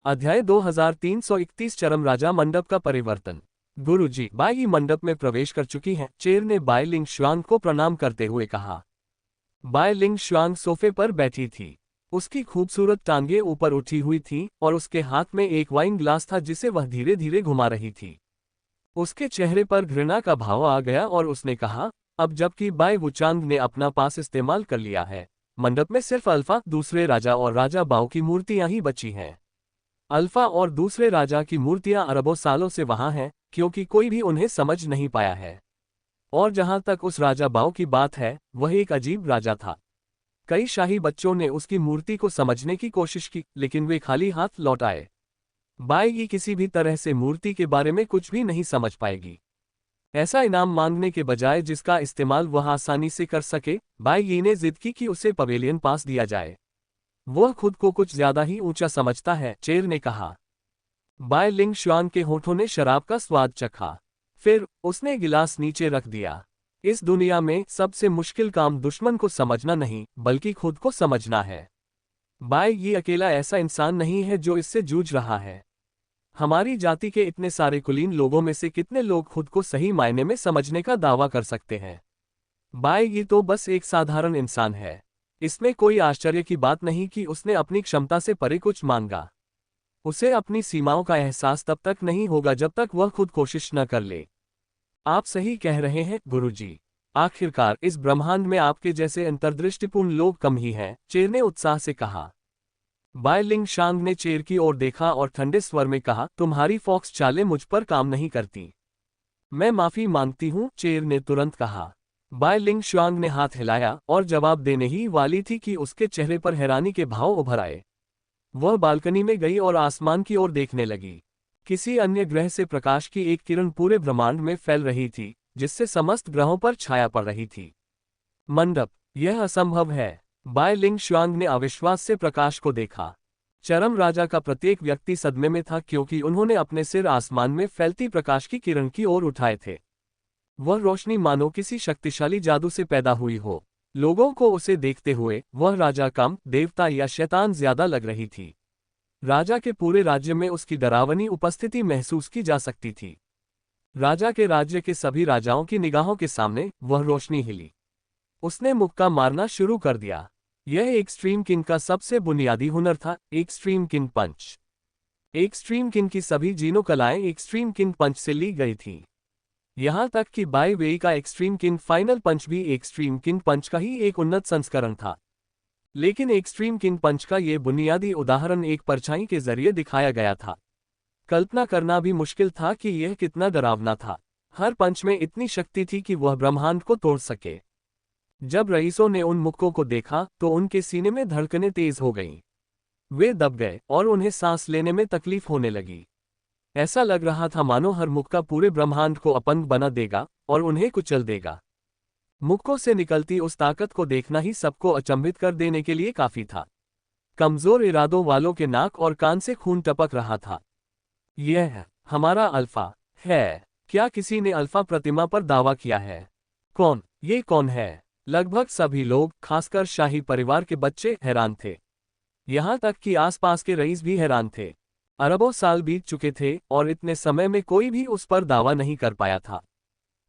अध्याय 2331 चरम राजा मंडप का परिवर्तन। गुरुजी, बाई मंडप में प्रवेश कर चुकी हैं। चेर ने बाई लिंग शुआंग को प्रणाम करते हुए कहा। बाई लिंग शुआंग सोफे पर बैठी थी। उसकी खूबसूरत टांगें ऊपर उठी हुई थीं और उसके हाथ में एक वाइन ग्लास था जिसे वह धीरे धीरे घुमा रही थी। उसके चेहरे पर घृणा का भाव आ गया और उसने कहा, अब जबकि बाई वुचांग ने अपना पास इस्तेमाल कर लिया है, मंडप में सिर्फ अल्फा, दूसरे राजा और राजा बाओ की मूर्तियां ही बची हैं। अल्फा और दूसरे राजा की मूर्तियां अरबों सालों से वहां हैं, क्योंकि कोई भी उन्हें समझ नहीं पाया है। और जहां तक उस राजा बाओ की बात है, वह एक अजीब राजा था। कई शाही बच्चों ने उसकी मूर्ति को समझने की कोशिश की, लेकिन वे खाली हाथ लौट आए। बाई ये किसी भी तरह से मूर्ति के बारे में कुछ भी नहीं समझ पाएगी। ऐसा इनाम मांगने के बजाय जिसका इस्तेमाल वह आसानी से कर सके, बाई ये ने जिद की कि उसे पवेलियन पास दिया जाए। वह खुद को कुछ ज्यादा ही ऊंचा समझता है, चेर ने कहा। बाई लिंग शुआंग के होठों ने शराब का स्वाद चखा। फिर उसने गिलास नीचे रख दिया। इस दुनिया में सबसे मुश्किल काम दुश्मन को समझना नहीं, बल्कि खुद को समझना है। बाई ये अकेला ऐसा इंसान नहीं है जो इससे जूझ रहा है। हमारी जाति के इतने सारे कुलीन लोगों में से कितने लोग खुद को सही मायने में समझने का दावा कर सकते हैं? बाई ये तो बस एक साधारण इंसान है। इसमें कोई आश्चर्य की बात नहीं कि उसने अपनी क्षमता से परे कुछ मांगा। उसे अपनी सीमाओं का एहसास तब तक नहीं होगा जब तक वह खुद कोशिश न कर ले। आप सही कह रहे हैं गुरुजी। आखिरकार इस ब्रह्मांड में आपके जैसे अंतर्दृष्टिपूर्ण लोग कम ही हैं, चेर ने उत्साह से कहा। बाई लिंग शांग ने चेर की ओर देखा और ठंडे स्वर में कहा, तुम्हारी फॉक्स चालें मुझ पर काम नहीं करती। मैं माफी मांगती हूं, चेर ने तुरंत कहा। बाई लिंग शुआंग ने हाथ हिलाया और जवाब देने ही वाली थी कि उसके चेहरे पर हैरानी के भाव उभर आए। वह बालकनी में गई और आसमान की ओर देखने लगी। किसी अन्य ग्रह से प्रकाश की एक किरण पूरे ब्रह्मांड में फैल रही थी, जिससे समस्त ग्रहों पर छाया पड़ रही थी। मंडप, यह असंभव है। बाई लिंग शुआंग ने अविश्वास से प्रकाश को देखा। चरम राजा का प्रत्येक व्यक्ति सदमे में था, क्योंकि उन्होंने अपने सिर आसमान में फैलती प्रकाश की किरण की ओर उठाए थे। वह रोशनी मानो किसी शक्तिशाली जादू से पैदा हुई हो। लोगों को उसे देखते हुए वह राजा कम, देवता या शैतान ज्यादा लग रही थी। राजा के पूरे राज्य में उसकी डरावनी उपस्थिति महसूस की जा सकती थी। राजा के राज्य के सभी राजाओं की निगाहों के सामने वह रोशनी हिली। उसने मुक्का मारना शुरू कर दिया। यह एक्सट्रीम किंग का सबसे बुनियादी हुनर था, एक्सट्रीम किंग पंच। एक्सट्रीम किंग की सभी जीनो कलाएं एक्सट्रीम किंग पंच से ली गई थीं। यहां तक कि बाई वेई का एक्सट्रीम किंग फाइनल पंच भी एक्सट्रीम किंग पंच का ही एक उन्नत संस्करण था। लेकिन एक्सट्रीम किंग पंच का यह बुनियादी उदाहरण एक परछाई के जरिए दिखाया गया था। कल्पना करना भी मुश्किल था कि यह कितना डरावना था। हर पंच में इतनी शक्ति थी कि वह ब्रह्मांड को तोड़ सके। जब रईसों ने उन मुक्कों को देखा तो उनके सीने में धड़कनें तेज हो गईं। वे दब गए और उन्हें सांस लेने में तकलीफ होने लगी। ऐसा लग रहा था मानो हर मुक्का पूरे ब्रह्मांड को अपंग बना देगा और उन्हें कुचल देगा। मुक्कों से निकलती उस ताकत को देखना ही सबको अचंभित कर देने के लिए काफी था। कमजोर इरादों वालों के नाक और कान से खून टपक रहा था। यह हमारा अल्फा है। क्या किसी ने अल्फा प्रतिमा पर दावा किया है? कौन? ये कौन है? लगभग सभी लोग, खासकर शाही परिवार के बच्चे, हैरान थे। यहां तक कि आसपास के रईस भी हैरान थे। अरबों साल बीत चुके थे और इतने समय में कोई भी उस पर दावा नहीं कर पाया था।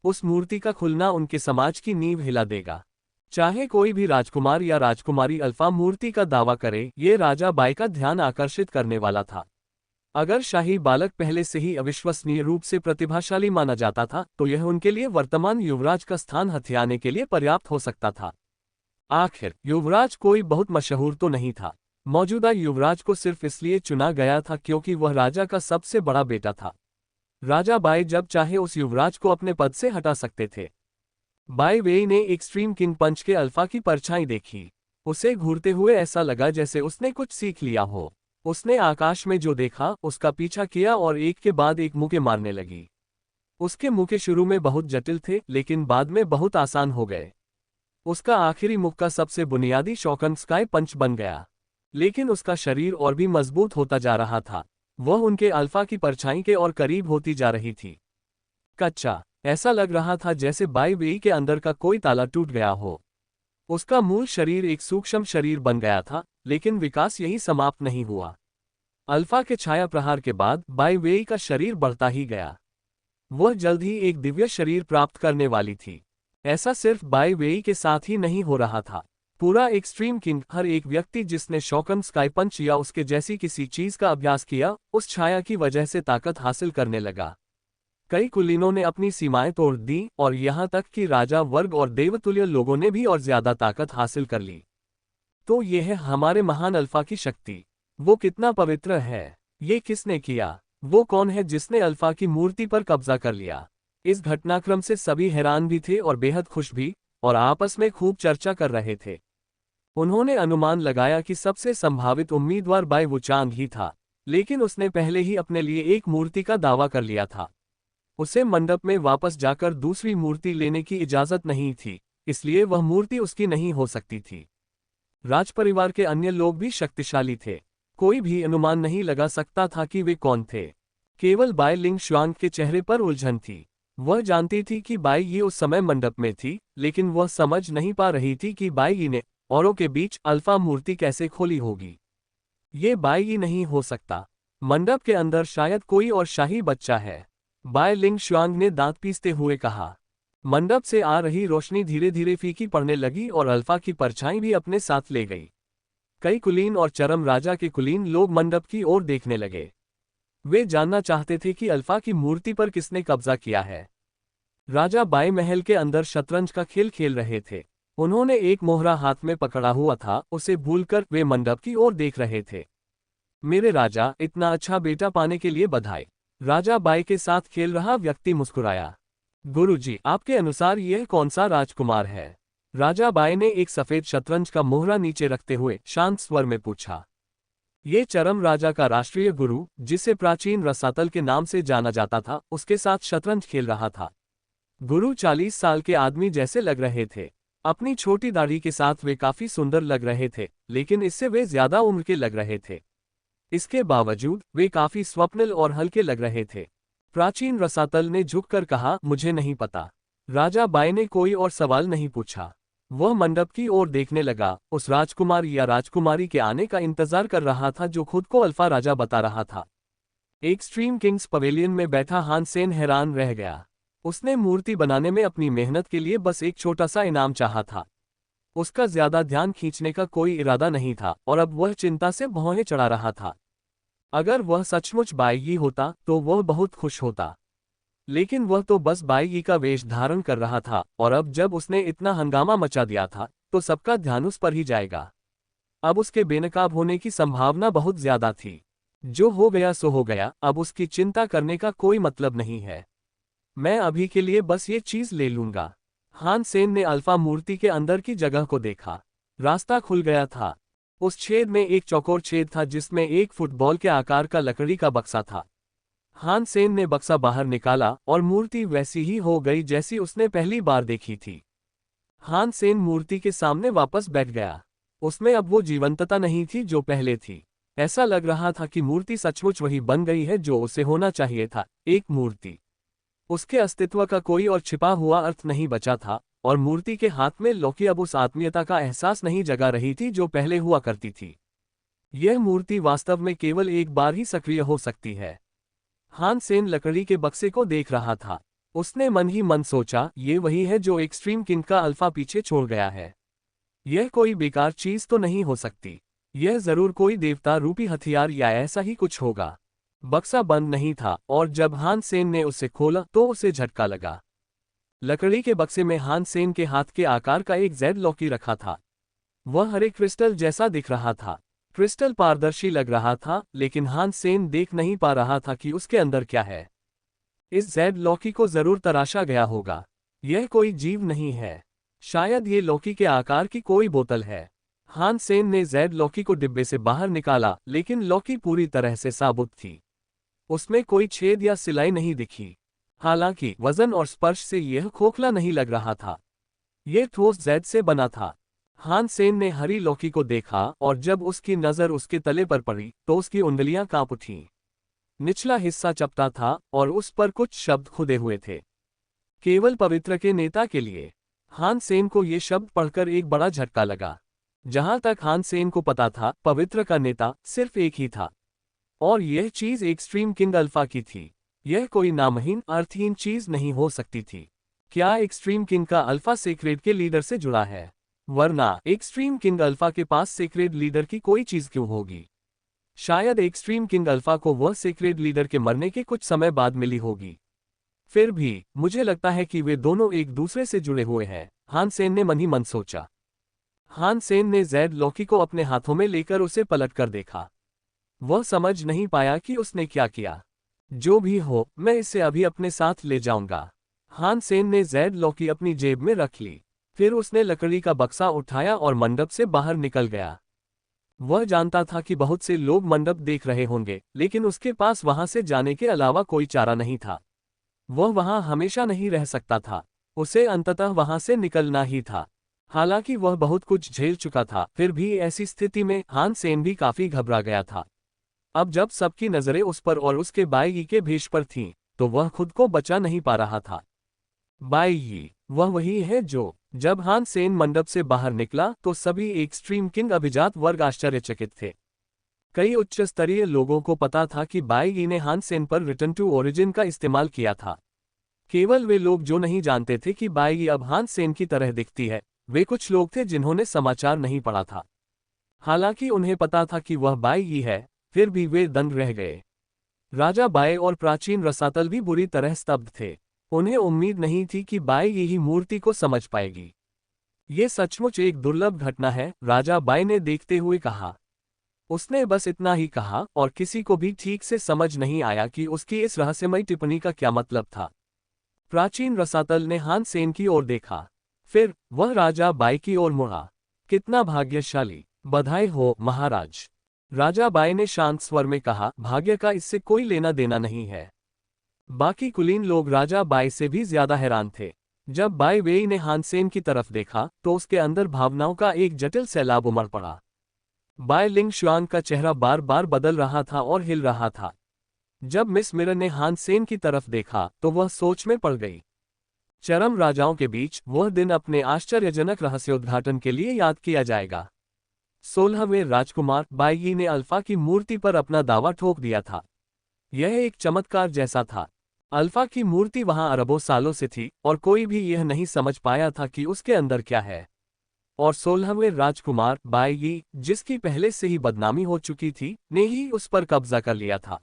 उस मूर्ति का खुलना उनके समाज की नींव हिला देगा। चाहे कोई भी राजकुमार या राजकुमारी अल्फा मूर्ति का दावा करे, ये राजा बाई का ध्यान आकर्षित करने वाला था। अगर शाही बालक पहले से ही अविश्वसनीय रूप से प्रतिभाशाली माना जाता था, तो यह उनके लिए वर्तमान युवराज का स्थान हथियाने के लिए पर्याप्त हो सकता था। आखिर युवराज कोई बहुत मशहूर तो नहीं था। मौजूदा युवराज को सिर्फ इसलिए चुना गया था क्योंकि वह राजा का सबसे बड़ा बेटा था। राजा बाई जब चाहे उस युवराज को अपने पद से हटा सकते थे। बाई वेई ने एक्सट्रीम किंग पंच के अल्फा की परछाई देखी। उसे घूरते हुए ऐसा लगा जैसे उसने कुछ सीख लिया हो। उसने आकाश में जो देखा उसका पीछा किया और एक के बाद एक मुक्के मारने लगी। उसके मुक्के शुरू में बहुत जटिल थे, लेकिन बाद में बहुत आसान हो गए। उसका आखिरी मुक्का सबसे बुनियादी शॉकन स्काई पंच बन गया। लेकिन उसका शरीर और भी मजबूत होता जा रहा था। वह उनके अल्फा की परछाई के और करीब होती जा रही थी। कच्चा, ऐसा लग रहा था जैसे बाई वेई के अंदर का कोई ताला टूट गया हो। उसका मूल शरीर एक सूक्ष्म शरीर बन गया था, लेकिन विकास यही समाप्त नहीं हुआ। अल्फा के छाया प्रहार के बाद bai वेई का शरीर बढ़ता ही गया। वह जल्द ही एक दिव्य शरीर प्राप्त करने वाली थी। ऐसा सिर्फ bai वेई के साथ ही नहीं हो रहा था। पूरा एक्सट्रीम किंग, हर एक व्यक्ति जिसने शॉकन स्काई पंच या उसके जैसी किसी चीज का अभ्यास किया, उस छाया की वजह से ताकत हासिल करने लगा। कई कुलीनों ने अपनी सीमाएं तोड़ दी और यहां तक कि राजा वर्ग और देवतुल्य लोगों ने भी और ज्यादा ताकत हासिल कर ली। तो यह है हमारे महान अल्फा की शक्ति। वो कितना पवित्र है। ये किसने किया? वो कौन है जिसने अल्फा की मूर्ति पर कब्जा कर लिया? इस घटनाक्रम से सभी हैरान भी थे और बेहद खुश भी, और आपस में खूब चर्चा कर रहे थे। उन्होंने अनुमान लगाया कि सबसे संभावित उम्मीदवार bai वुचांग ही था, लेकिन उसने पहले ही अपने लिए एक मूर्ति का दावा कर लिया था। उसे मंडप में वापस जाकर दूसरी मूर्ति लेने की इजाजत नहीं थी, इसलिए वह मूर्ति उसकी नहीं हो सकती थी। राजपरिवार के अन्य लोग भी शक्तिशाली थे। कोई भी अनुमान नहीं लगा सकता था कि वे कौन थे। केवल bai लिंगशुआंग के चेहरे पर उलझन थी। वह जानती थी कि bai ये उस समय मंडप में थी, लेकिन वह समझ नहीं पा रही थी कि bai ये ने औरों के बीच अल्फा मूर्ति कैसे खोली होगी। ये bai ये नहीं हो सकता। मंडप के अंदर शायद कोई और शाही बच्चा है। bai लिंगशुआंग ने दांत पीसते हुए कहा। मंडप से आ रही रोशनी धीरे धीरे फीकी पड़ने लगी और अल्फा की परछाई भी अपने साथ ले गई। कई कुलीन और चरम राजा के कुलीन लोग मंडप की ओर देखने लगे। वे जानना चाहते थे कि अल्फा की मूर्ति पर किसने कब्जा किया है। राजा bai महल के अंदर शतरंज का खेल खेल रहे थे। उन्होंने एक मोहरा हाथ में पकड़ा हुआ था, उसे भूलकर वे मंडप की ओर देख रहे थे। मेरे राजा, इतना अच्छा बेटा पाने के लिए बधाई। राजा bai के साथ खेल रहा व्यक्ति मुस्कुराया। गुरुजी, आपके अनुसार यह कौन सा राजकुमार है? राजा bai ने एक सफेद शतरंज का मोहरा नीचे रखते हुए शांत स्वर में पूछा। ये चरम राजा का राष्ट्रीय गुरु, जिसे प्राचीन रसातल के नाम से जाना जाता था, उसके साथ शतरंज खेल रहा था। गुरु 40 साल के आदमी जैसे लग रहे थे। अपनी छोटी दाढ़ी के साथ वे काफी सुंदर लग रहे थे, लेकिन इससे वे ज्यादा उम्र के लग रहे थे। इसके बावजूद वे काफी स्वप्निल और हल्के लग रहे थे। प्राचीन रसातल ने झुककर कहा, मुझे नहीं पता। राजा bai ने कोई और सवाल नहीं पूछा। वह मंडप की ओर देखने लगा, उस राजकुमार या राजकुमारी के आने का इंतजार कर रहा था जो खुद को अल्फा राजा बता रहा था। एक्सट्रीम किंग्स पवेलियन में बैठा हान सेन हैरान रह गया। उसने मूर्ति बनाने में अपनी मेहनत के लिए बस एक छोटा सा इनाम चाहा था। उसका ज्यादा ध्यान खींचने का कोई इरादा नहीं था और अब वह चिंता से भौहें चढ़ा रहा था। अगर वह सचमुच bai ये होता तो वह बहुत खुश होता, लेकिन वह तो बस bai ये का वेश धारण कर रहा था, और अब जब उसने इतना हंगामा मचा दिया था तो सबका ध्यान उस पर ही जाएगा। अब उसके बेनकाब होने की संभावना बहुत ज्यादा थी। जो हो गया सो हो गया, अब उसकी चिंता करने का कोई मतलब नहीं है। मैं अभी के लिए बस ये चीज ले लूंगा। हान सेन ने अल्फा मूर्ति के अंदर की जगह को देखा। रास्ता खुल गया था। उस छेद में एक चौकोर छेद था जिसमें एक फुटबॉल के आकार का लकड़ी का बक्सा था। हान सेन ने बक्सा बाहर निकाला और मूर्ति वैसी ही हो गई जैसी उसने पहली बार देखी थी। हान सेन मूर्ति के सामने वापस बैठ गया। उसमें अब वो जीवंतता नहीं थी जो पहले थी। ऐसा लग रहा था कि मूर्ति सचमुच वही बन गई है जो उसे होना चाहिए था, एक मूर्ति। उसके अस्तित्व का कोई और छिपा हुआ अर्थ नहीं बचा था, और मूर्ति के हाथ में लौकी अब उस आत्मीयता का एहसास नहीं जगा रही थी जो पहले हुआ करती थी। यह मूर्ति वास्तव में केवल एक बार ही सक्रिय हो सकती है। हान सेन लकड़ी के बक्से को देख रहा था। उसने मन ही मन सोचा, ये वही है जो एक्सट्रीम किंग का अल्फा पीछे छोड़ गया है। यह कोई बेकार चीज तो नहीं हो सकती। यह जरूर कोई देवता रूपी हथियार या ऐसा ही कुछ होगा। बक्सा बंद नहीं था और जब हान सेन ने उसे खोला तो उसे झटका लगा। लकड़ी के बक्से में हान सेन के हाथ के आकार का एक जेड लौकी रखा था। वह हरे क्रिस्टल जैसा दिख रहा था। क्रिस्टल पारदर्शी लग रहा था, लेकिन हान सेन देख नहीं पा रहा था कि उसके अंदर क्या है। इस जेड लौकी को जरूर तराशा गया होगा। यह कोई जीव नहीं है। शायद ये लौकी के आकार की कोई बोतल है। हान सेन ने जेड लौकी को डिब्बे से बाहर निकाला, लेकिन लौकी पूरी तरह से साबुत थी। उसमें कोई छेद या सिलाई नहीं दिखी। हालांकि वजन और स्पर्श से यह खोखला नहीं लग रहा था। यह ठोस जेड से बना था। हान सेन ने हरी लौकी को देखा और जब उसकी नजर उसके तले पर पड़ी तो उसकी उंगलियां कांप उठीं। निचला हिस्सा चपटा था और उस पर कुछ शब्द खुदे हुए थे। केवल पवित्र के नेता के लिए। हान सेन को ये शब्द पढ़कर एक बड़ा झटका लगा। जहां तक हान सेन को पता था, पवित्र का नेता सिर्फ एक ही था। और यह चीज एक्सट्रीम किंग अल्फा की थी। यह कोई नामहीन अर्थहीन चीज नहीं हो सकती थी। क्या एक्सट्रीम किंग का अल्फा सीक्रेट के लीडर से जुड़ा है? वरना एक्सट्रीम किंग अल्फा के पास सीक्रेट लीडर की कोई चीज क्यों होगी? शायद एक्सट्रीम किंग अल्फा को वह सीक्रेट लीडर के मरने के कुछ समय बाद मिली होगी। फिर भी मुझे लगता है कि वे दोनों एक दूसरे से जुड़े हुए हैं, हान सेन ने मन ही मन सोचा। हान सेन ने जैड लॉकी को अपने हाथों में लेकर उसे पलट कर देखा। वह समझ नहीं पाया कि उसने क्या किया। जो भी हो, मैं इसे अभी अपने साथ ले जाऊंगा। हान सेन ने जैड लॉकी अपनी जेब में रख ली। फिर उसने लकड़ी का बक्सा उठाया और मंडप से बाहर निकल गया। वह जानता था कि बहुत से लोग मंडप देख रहे होंगे, लेकिन उसके पास वहां से जाने के अलावा कोई चारा नहीं था। वह वहां हमेशा नहीं रह सकता था। उसे अंततः वहां से निकलना ही था। हालांकि वह बहुत कुछ झेल चुका था, फिर भी ऐसी स्थिति में हान सेन भी काफी घबरा गया था। अब जब सबकी नजरें उस पर और उसके बाई के भेष पर थीं, तो वह खुद को बचा नहीं पा रहा था। बाई वह वही है जो, जब हान सेन मंडप से बाहर निकला तो सभी एक्सट्रीम किंग अभिजात वर्ग आश्चर्यचकित थे। कई उच्च स्तरीय लोगों को पता था कि बाई ने हान सेन पर रिटर्न टू ओरिजिन का इस्तेमाल किया था। केवल वे लोग जो नहीं जानते थे कि बाई अब हान सेन की तरह दिखती है, वे कुछ लोग थे जिन्होंने समाचार नहीं पढ़ा था। हालांकि उन्हें पता था कि वह बाई है, फिर भी वे दंग रह गए। राजा बाय और प्राचीन रसातल भी बुरी तरह स्तब्ध थे। उन्हें उम्मीद नहीं थी कि बाई ही मूर्ति को समझ पाएगी। ये सचमुच एक दुर्लभ घटना है, राजा बाय ने देखते हुए कहा। उसने बस इतना ही कहा और किसी को भी ठीक से समझ नहीं आया कि उसकी इस रहस्यमयी टिप्पणी का क्या मतलब था। प्राचीन रसातल ने हान सेन की ओर देखा। फिर वह राजा बाय की ओर मुड़ा। कितना भाग्यशाली! बधाई हो महाराज! राजा बाय ने शांत स्वर में कहा, भाग्य का इससे कोई लेना देना नहीं है। बाकी कुलीन लोग राजा बाय से भी ज्यादा हैरान थे। जब बाय वेई ने हान सेन की तरफ देखा तो उसके अंदर भावनाओं का एक जटिल सैलाब उमड़ पड़ा। बाय लिंग शुआंग का चेहरा बार बार बदल रहा था और हिल रहा था। जब मिस मिरर ने हान सेन की तरफ देखा तो वह सोच में पड़ गई। चरम राजाओं के बीच वह दिन अपने आश्चर्यजनक रहस्योद्घाटन के लिए याद किया जाएगा। 16वें राजकुमार बाई ने अल्फा की मूर्ति पर अपना दावा ठोक दिया था। यह एक चमत्कार जैसा था। अल्फा की मूर्ति वहां अरबों सालों से थी और कोई भी यह नहीं समझ पाया था कि उसके अंदर क्या है। और 16वें राजकुमार बाई, जिसकी पहले से ही बदनामी हो चुकी थी, ने ही उस पर कब्जा कर लिया था।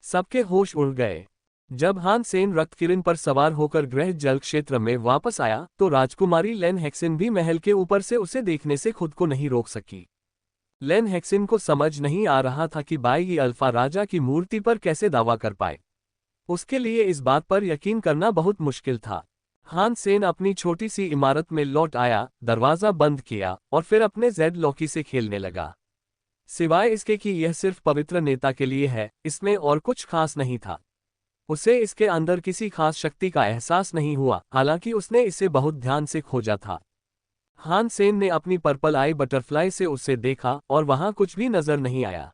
सबके होश उड़ गए। जब हान सेन रक्तकिरण पर सवार होकर ग्रह जल क्षेत्र में वापस आया तो राजकुमारी लेन हेक्सिन भी महल के ऊपर से उसे देखने से खुद को नहीं रोक सकी। लेन हेक्सिन को समझ नहीं आ रहा था कि बाई अल्फा राजा की मूर्ति पर कैसे दावा कर पाए। उसके लिए इस बात पर यकीन करना बहुत मुश्किल था। हान सेन अपनी छोटी सी इमारत में लौट आया, दरवाजा बंद किया और फिर अपने जेड लॉकी से खेलने लगा। सिवाय इसके कि यह सिर्फ पवित्र नेता के लिए है, इसमें और कुछ खास नहीं था। उसे इसके अंदर किसी खास शक्ति का एहसास नहीं हुआ, हालांकि उसने इसे बहुत ध्यान से खोजा था। हान सेन ने अपनी पर्पल आई बटरफ्लाई से उसे देखा और वहां कुछ भी नजर नहीं आया।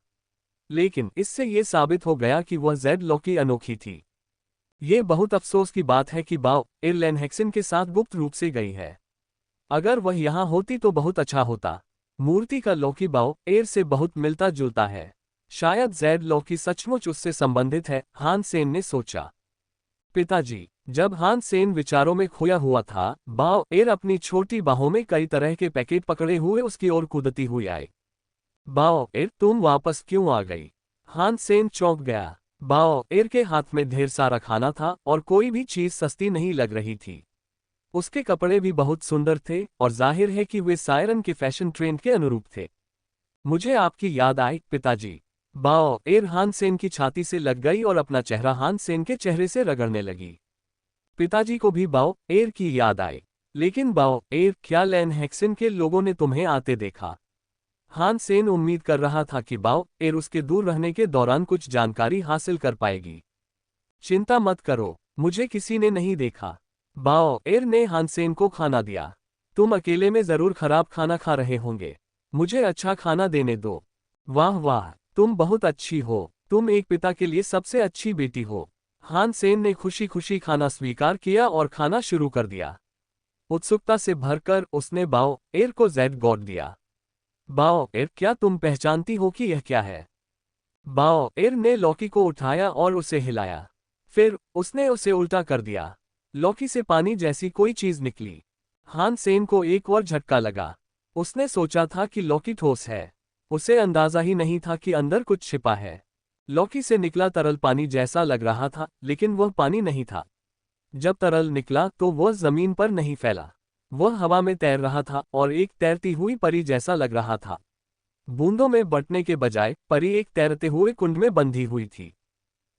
लेकिन इससे यह साबित हो गया कि वह जेड लॉकी अनोखी थी। ये बहुत अफसोस की बात है कि बाओ लेन हेक्सिन के साथ गुप्त रूप से गई है। अगर वह यहां होती तो बहुत अच्छा होता। मूर्ति का लॉकी बाओ एर से बहुत मिलता जुलता है। शायद जेड लॉकी सचमुच उससे संबंधित है, हान सेन ने सोचा। पिताजी। जब हान सेन विचारों में खोया हुआ था, बाओ एर अपनी छोटी बाहों में कई तरह के पैकेट पकड़े हुए उसकी ओर कूदती हुई आई। बाओ एर, तुम वापस क्यों आ गई? हान सेन चौंक गया। बाओ एर के हाथ में ढेर सारा खाना था और कोई भी चीज सस्ती नहीं लग रही थी। उसके कपड़े भी बहुत सुंदर थे और जाहिर है कि वे सायरन के फैशन ट्रेंड के अनुरूप थे। मुझे आपकी याद आई पिताजी। बाओ एर हान सेन की छाती से लग गई और अपना चेहरा हान सेन के चेहरे से रगड़ने लगी। पिताजी को भी बाओ एर की याद आई। लेकिन बाओ एर, क्या लेन हेक्सिन के लोगों ने तुम्हें आते देखा? हान सेन उम्मीद कर रहा था कि बाओ एर उसके दूर रहने के दौरान कुछ जानकारी हासिल कर पाएगी। चिंता मत करो, मुझे किसी ने नहीं देखा। बाओ एर ने हान सेन को खाना दिया। तुम अकेले में जरूर खराब खाना खा रहे होंगे। मुझे अच्छा खाना देने दो। वाह वाह, तुम बहुत अच्छी हो। तुम एक पिता के लिए सबसे अच्छी बेटी हो। हान सेन ने खुशी खुशी खाना स्वीकार किया और खाना शुरू कर दिया। उत्सुकता से भरकर उसने बाओ एर को जेड गॉड दिया। बाओ एर, क्या तुम पहचानती हो कि यह क्या है? बाओ एर ने लौकी को उठाया और उसे हिलाया। फिर उसने उसे उल्टा कर दिया। लौकी से पानी जैसी कोई चीज निकली। हान सेन को एक और झटका लगा। उसने सोचा था कि लौकी ठोस है। उसे अंदाजा ही नहीं था कि अंदर कुछ छिपा है। लौकी से निकला तरल पानी जैसा लग रहा था, लेकिन वह पानी नहीं था। जब तरल निकला तो वह जमीन पर नहीं फैला। वह हवा में तैर रहा था और एक तैरती हुई परी जैसा लग रहा था। बूंदों में बंटने के बजाय परी एक तैरते हुए कुंड में बंधी हुई थी।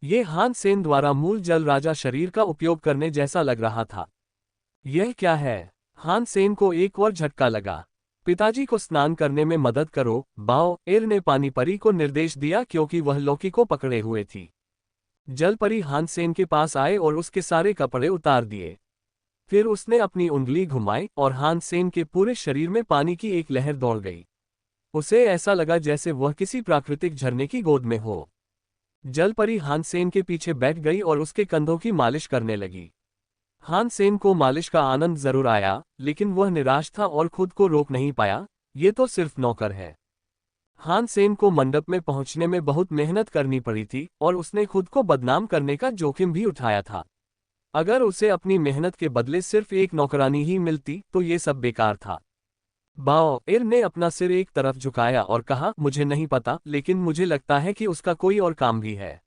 ये हान सेन द्वारा मूल जल राजा शरीर का उपयोग करने जैसा लग रहा था। यह क्या है? हान सेन को एक और झटका लगा। पिताजी को स्नान करने में मदद करो, बाओ एर ने पानी परी को निर्देश दिया क्योंकि वह लौकी को पकड़े हुए थी। जल परी हान सेन के पास आए और उसके सारे कपड़े उतार दिए। फिर उसने अपनी उंगली घुमाई और हान सेन के पूरे शरीर में पानी की एक लहर दौड़ गई। उसे ऐसा लगा जैसे वह किसी प्राकृतिक झरने की गोद में हो। जल परी हान सेन के पीछे बैठ गई और उसके कंधों की मालिश करने लगी। हान सेन को मालिश का आनंद जरूर आया, लेकिन वह निराश था और खुद को रोक नहीं पाया। ये तो सिर्फ नौकर है। हान सेन को मंडप में पहुंचने में बहुत मेहनत करनी पड़ी थी और उसने खुद को बदनाम करने का जोखिम भी उठाया था। अगर उसे अपनी मेहनत के बदले सिर्फ एक नौकरानी ही मिलती तो ये सब बेकार था। बाओ एर ने अपना सिर एक तरफ झुकाया और कहा, मुझे नहीं पता, लेकिन मुझे लगता है कि उसका कोई और काम भी है।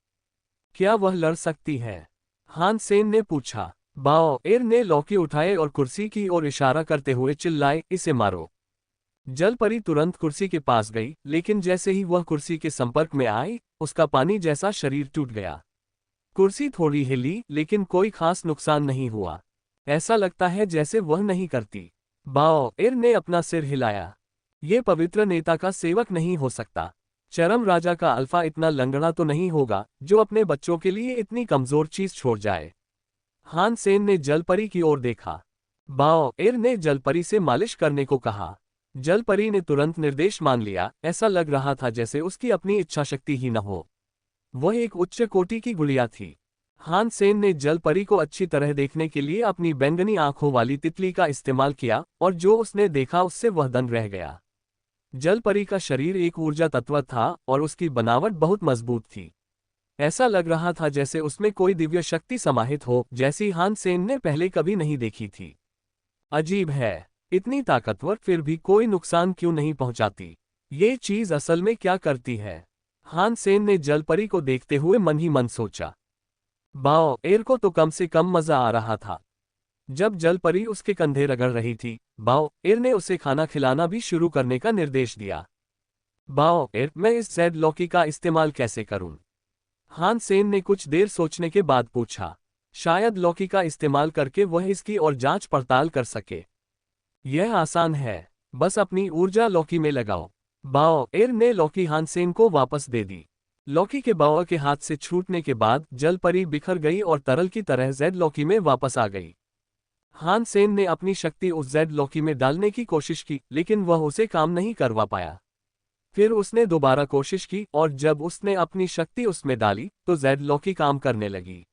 क्या वह लड़ सकती है? हान सेन ने पूछा। बाओ एर ने लौकी उठाए और कुर्सी की ओर इशारा करते हुए चिल्लाए, इसे मारो। जल परी तुरंत कुर्सी के पास गई, लेकिन जैसे ही वह कुर्सी के संपर्क में आई, उसका पानी जैसा शरीर टूट गया। कुर्सी थोड़ी हिली, लेकिन कोई खास नुकसान नहीं हुआ। ऐसा लगता है जैसे वह नहीं करती। बाओ एर ने अपना सिर हिलाया। ये पवित्र नेता का सेवक नहीं हो सकता। चरम राजा का अल्फा इतना लंगड़ा तो नहीं होगा जो अपने बच्चों के लिए इतनी कमजोर चीज छोड़ जाए। हान सेन ने जलपरी की ओर देखा। बाओ एर ने जलपरी से मालिश करने को कहा। जलपरी ने तुरंत निर्देश मान लिया। ऐसा लग रहा था जैसे उसकी अपनी इच्छा शक्ति ही न हो। वह एक उच्च कोटि की गुड़िया थी। हान सेन ने जलपरी को अच्छी तरह देखने के लिए अपनी बैंगनी आंखों वाली तितली का इस्तेमाल किया और जो उसने देखा उससे वह दंग रह गया। जलपरी का शरीर एक ऊर्जा तत्व था और उसकी बनावट बहुत मजबूत थी। ऐसा लग रहा था जैसे उसमें कोई दिव्य शक्ति समाहित हो, जैसी हान सेन ने पहले कभी नहीं देखी थी। अजीब है, इतनी ताकतवर फिर भी कोई नुकसान क्यों नहीं पहुंचाती? ये चीज असल में क्या करती है? हान सेन ने जलपरी को देखते हुए मन ही मन सोचा। बाओ एर को तो कम से कम मजा आ रहा था। जब जलपरी उसके कंधे रगड़ रही थी, बाओ एर ने उसे खाना खिलाना भी शुरू करने का निर्देश दिया। बाओ एर, मैं इस जेड लौकी का इस्तेमाल कैसे करूं? हान सेन ने कुछ देर सोचने के बाद पूछा। शायद लौकी का इस्तेमाल करके वह इसकी और जांच पड़ताल कर सके। यह आसान है, बस अपनी ऊर्जा लौकी में लगाओ। बाओ एर ने लौकी हान सेन को वापस दे दी। लौकी के बाओ के हाथ से छूटने के बाद जलपरी बिखर गई और तरल की तरह जेड लौकी में वापस आ गई। हान सेन ने अपनी शक्ति उस जेड लौकी में डालने की कोशिश की, लेकिन वह उसे काम नहीं करवा पाया। फिर उसने दोबारा कोशिश की और जब उसने अपनी शक्ति उसमें डाली तो जेड लौकी काम करने लगी।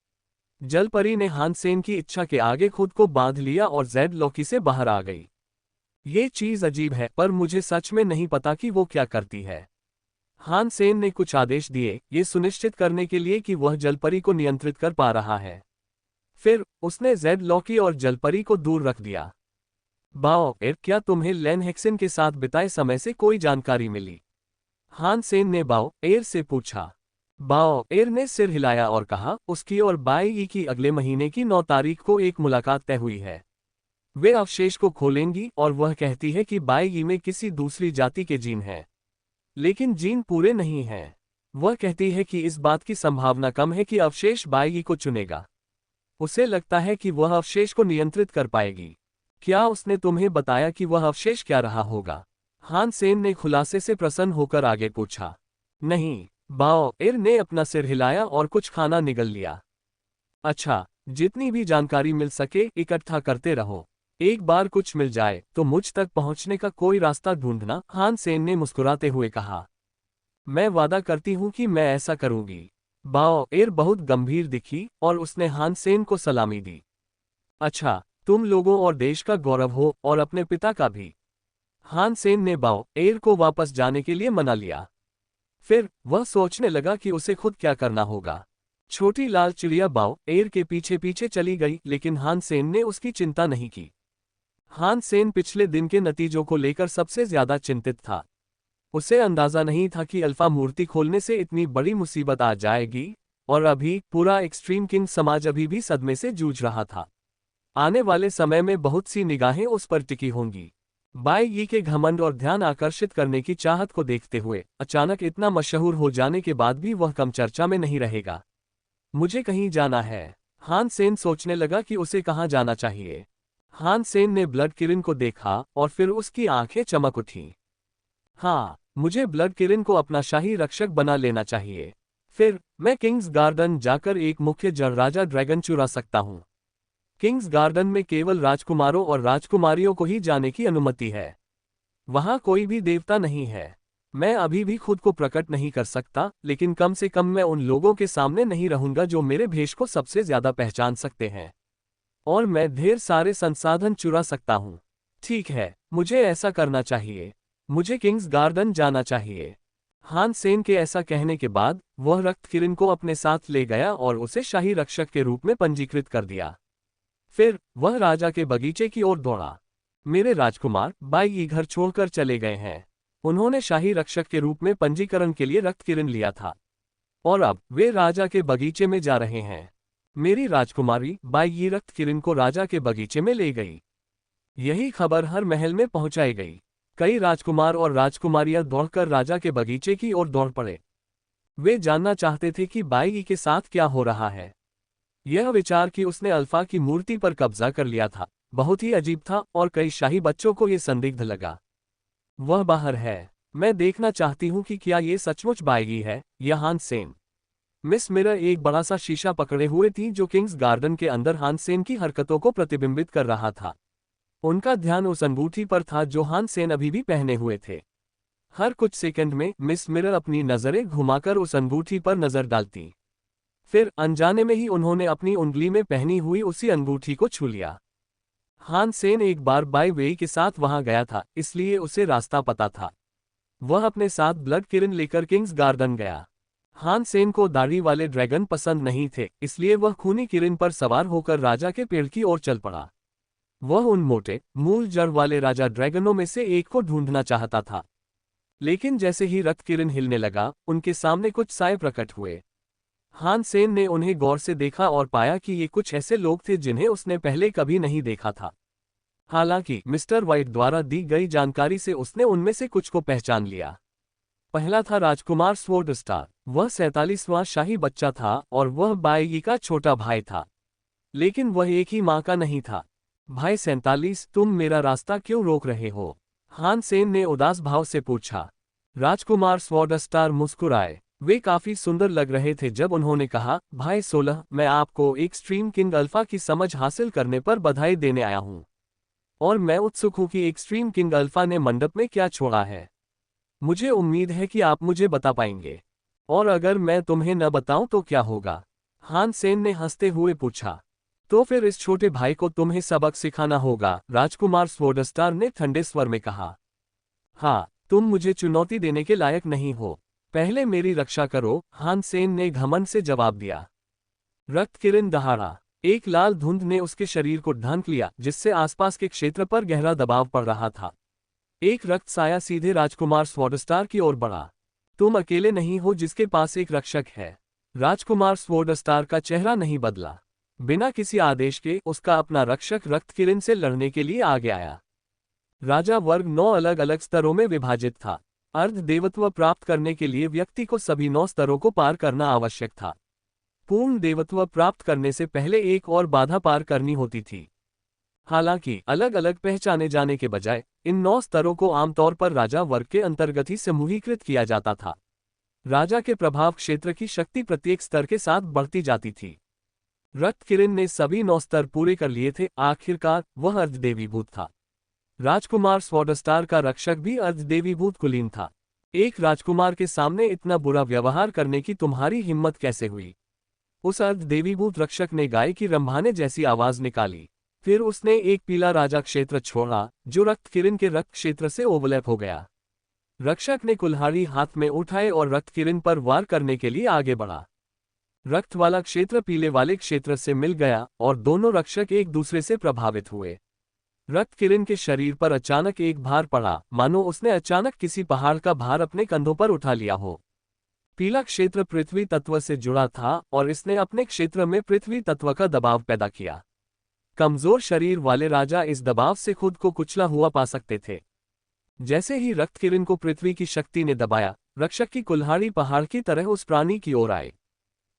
जलपरी ने हान सेन की इच्छा के आगे खुद को बांध लिया और जेड लौकी से बाहर आ गई। ये चीज अजीब है, पर मुझे सच में नहीं पता कि वो क्या करती है। हान सेन ने कुछ आदेश दिए, ये सुनिश्चित करने के लिए कि वह जलपरी को नियंत्रित कर पा रहा है। फिर उसने जेड लौकी और जलपरी को दूर रख दिया। बाओ एर, क्या तुम्हें लैन हेक्सन के साथ बिताए समय से कोई जानकारी मिली? हान सेन ने बाओ एर से पूछा। बाओ एर ने सिर हिलाया और कहा, उसकी और बाई ई की अगले महीने की 9 तारीख को एक मुलाकात तय हुई है। वे अवशेष को खोलेंगी और वह कहती है कि बाई ई में किसी दूसरी जाति के जीन हैं, लेकिन जीन पूरे नहीं हैं। वह कहती है कि इस बात की संभावना कम है कि अवशेष बाई ई को चुनेगा। उसे लगता है कि वह अवशेष को नियंत्रित कर पाएगी। क्या उसने तुम्हें बताया कि वह अवशेष क्या रहा होगा? हान सेन ने खुलासे से प्रसन्न होकर आगे पूछा। नहीं, बाओ एर ने अपना सिर हिलाया और कुछ खाना निगल लिया। अच्छा, जितनी भी जानकारी मिल सके इकट्ठा करते रहो। एक बार कुछ मिल जाए तो मुझ तक पहुंचने का कोई रास्ता ढूंढना, हान सेन ने मुस्कुराते हुए कहा। मैं वादा करती हूं कि मैं ऐसा करूंगी। बाओ एर बहुत गंभीर दिखी और उसने हान सेन को सलामी दी। अच्छा, तुम लोगों और देश का गौरव हो और अपने पिता का भी। हान सेन ने बाओ एर को वापस जाने के लिए मना लिया। फिर वह सोचने लगा कि उसे खुद क्या करना होगा। छोटी लाल चिड़िया बाओ एयर के पीछे पीछे चली गई, लेकिन हान सेन ने उसकी चिंता नहीं की। हान सेन पिछले दिन के नतीजों को लेकर सबसे ज्यादा चिंतित था। उसे अंदाजा नहीं था कि अल्फा मूर्ति खोलने से इतनी बड़ी मुसीबत आ जाएगी, और अभी पूरा एक्सट्रीम किंग समाज अभी भी सदमे से जूझ रहा था। आने वाले समय में बहुत सी निगाहें उस पर टिकी होंगी। बाई यी के घमंड और ध्यान आकर्षित करने की चाहत को देखते हुए अचानक इतना मशहूर हो जाने के बाद भी वह कम चर्चा में नहीं रहेगा। मुझे कहीं जाना है। हान सेन सोचने लगा कि उसे कहाँ जाना चाहिए। हान सेन ने ब्लड किरण को देखा और फिर उसकी आंखें चमक उठीं। हाँ, मुझे ब्लड किरण को अपना शाही रक्षक बना लेना चाहिए। फिर मैं किंग्स गार्डन जाकर एक मुख्य जनराजा ड्रैगन चुरा सकता हूँ। किंग्स गार्डन में केवल राजकुमारों और राजकुमारियों को ही जाने की अनुमति है। वहां कोई भी देवता नहीं है। मैं अभी भी खुद को प्रकट नहीं कर सकता, लेकिन कम से कम मैं उन लोगों के सामने नहीं रहूंगा जो मेरे भेष को सबसे ज्यादा पहचान सकते हैं। और मैं ढेर सारे संसाधन चुरा सकता हूँ। ठीक है, मुझे ऐसा करना चाहिए। मुझे किंग्स गार्डन जाना चाहिए। हान सेन के ऐसा कहने के बाद वह रक्त किरण को अपने साथ ले गया और उसे शाही रक्षक के रूप में पंजीकृत कर दिया। फिर वह राजा के बगीचे की ओर दौड़ा। मेरे राजकुमार बाई यी घर छोड़कर चले गए हैं। उन्होंने शाही रक्षक के रूप में पंजीकरण के लिए रक्त किरण लिया था, और अब वे राजा के बगीचे में जा रहे हैं। मेरी राजकुमारी बाई यी रक्त किरण को राजा के बगीचे में ले गई। यही खबर हर महल में पहुंचाई गई। कई राजकुमार और राजकुमारियां दौड़कर राजा के बगीचे की ओर दौड़ पड़े। वे जानना चाहते थे कि बाई यी के साथ क्या हो रहा है। यह विचार कि उसने अल्फा की मूर्ति पर कब्जा कर लिया था बहुत ही अजीब था, और कई शाही बच्चों को यह संदिग्ध लगा। वह बाहर है। मैं देखना चाहती हूँ कि क्या ये सचमुच बाई यी है या हान सेन। मिस मिरर एक बड़ा सा शीशा पकड़े हुए थी जो किंग्स गार्डन के अंदर हान सेन की हरकतों को प्रतिबिंबित कर रहा था। उनका ध्यान उस अंगूठी पर था जो हान सेन अभी भी पहने हुए थे। हर कुछ सेकंड में मिस मिरर अपनी नजरें घुमाकर उस अंगूठी पर नजर डालती। फिर अनजाने में ही उन्होंने अपनी उंगली में पहनी हुई उसी अंगूठी को छू लिया। हान सेन एक बार बाई वेई के साथ वहां गया था, इसलिए उसे रास्ता पता था। वह अपने साथ ब्लड किरण लेकर किंग्स गार्डन गया। हान सेन को दाढ़ी वाले ड्रैगन पसंद नहीं थे, इसलिए वह खूनी किरण पर सवार होकर राजा के पेड़ की ओर चल पड़ा। वह उन मोटे मूल जड़ वाले राजा ड्रैगनों में से एक को ढूंढना चाहता था। लेकिन जैसे ही रक्त किरण हिलने लगा, उनके सामने कुछ साए प्रकट हुए। हान सेन ने उन्हें गौर से देखा और पाया कि ये कुछ ऐसे लोग थे जिन्हें उसने पहले कभी नहीं देखा था। हालांकि मिस्टर वाइट द्वारा दी गई जानकारी से उसने उनमें से कुछ को पहचान लिया। पहला था राजकुमार स्वॉर्ड स्टार। वह 47वां शाही बच्चा था और वह बाई यी का छोटा भाई था, लेकिन वह एक ही माँ का नहीं था। भाई 47, तुम मेरा रास्ता क्यों रोक रहे हो? हान सेन ने उदास भाव से पूछा। राजकुमार स्वॉर्ड स्टार मुस्कुराए। वे काफी सुंदर लग रहे थे जब उन्होंने कहा, भाई 16, मैं आपको एक्सट्रीम किंग अल्फा की समझ हासिल करने पर बधाई देने आया हूँ। और मैं उत्सुक हूँ कि एक्सट्रीम किंग अल्फा ने मंडप में क्या छोड़ा है। मुझे उम्मीद है कि आप मुझे बता पाएंगे। और अगर मैं तुम्हें न बताऊं तो क्या होगा? हान सेन ने हंसते हुए पूछा। तो फिर इस छोटे भाई को तुम्हें सबक सिखाना होगा, राजकुमार स्वॉर्ड स्टार ने ठंडे स्वर में कहा। हाँ, तुम मुझे चुनौती देने के लायक नहीं हो। पहले मेरी रक्षा करो, हान सेन ने घमंड से जवाब दिया। रक्त किरण दहाड़ा। एक लाल धुंध ने उसके शरीर को ढांक लिया, जिससे आसपास के क्षेत्र पर गहरा दबाव पड़ रहा था। एक रक्त साया सीधे राजकुमार स्वॉर्ड स्टार की ओर बढ़ा। तुम अकेले नहीं हो जिसके पास एक रक्षक है। राजकुमार स्वॉर्ड स्टार का चेहरा नहीं बदला। बिना किसी आदेश के उसका अपना रक्षक रक्त किरण से लड़ने के लिए आगे आया। राजा वर्ग 9 अलग अलग स्तरों में विभाजित था। अर्ध देवत्व प्राप्त करने के लिए व्यक्ति को सभी 9 स्तरों को पार करना आवश्यक था। पूर्ण देवत्व प्राप्त करने से पहले एक और बाधा पार करनी होती थी। हालांकि अलग अलग पहचाने जाने के बजाय इन 9 स्तरों को आमतौर पर राजा वर्ग के अंतर्गत ही समूहीकृत किया जाता था। राजा के प्रभाव क्षेत्र की शक्ति प्रत्येक स्तर के साथ बढ़ती जाती थी। रक्त किरण ने सभी 9 स्तर पूरे कर लिए थे। आखिरकार वह अर्धदेवीभूत था। राजकुमार स्वॉर्ड स्टार का रक्षक भी अर्धदेवीभूत कुलीन था। एक राजकुमार के सामने इतना बुरा व्यवहार करने की तुम्हारी हिम्मत कैसे हुई? उस अर्धदेवीभूत रक्षक ने गाय की रंभाने जैसी आवाज निकाली। फिर उसने एक पीला राजा क्षेत्र छोड़ा जो रक्त किरण के रक्त क्षेत्र से ओवरलैप हो गया। रक्षक ने कुल्हाड़ी हाथ में उठाए और रक्त किरण पर वार करने के लिए आगे बढ़ा। रक्त वाला क्षेत्र पीले वाले क्षेत्र से मिल गया और दोनों रक्षक एक दूसरे से प्रभावित हुए। रक्त किरण के शरीर पर अचानक एक भार पड़ा, मानो उसने अचानक किसी पहाड़ का भार अपने कंधों पर उठा लिया हो। पीला क्षेत्र पृथ्वी तत्व से जुड़ा था और इसने अपने क्षेत्र में पृथ्वी तत्व का दबाव पैदा किया। कमजोर शरीर वाले राजा इस दबाव से खुद को कुचला हुआ पा सकते थे। जैसे ही रक्त किरण को पृथ्वी की शक्ति ने दबाया, रक्षक की कुल्हाड़ी पहाड़ की तरह उस प्राणी की ओर आई।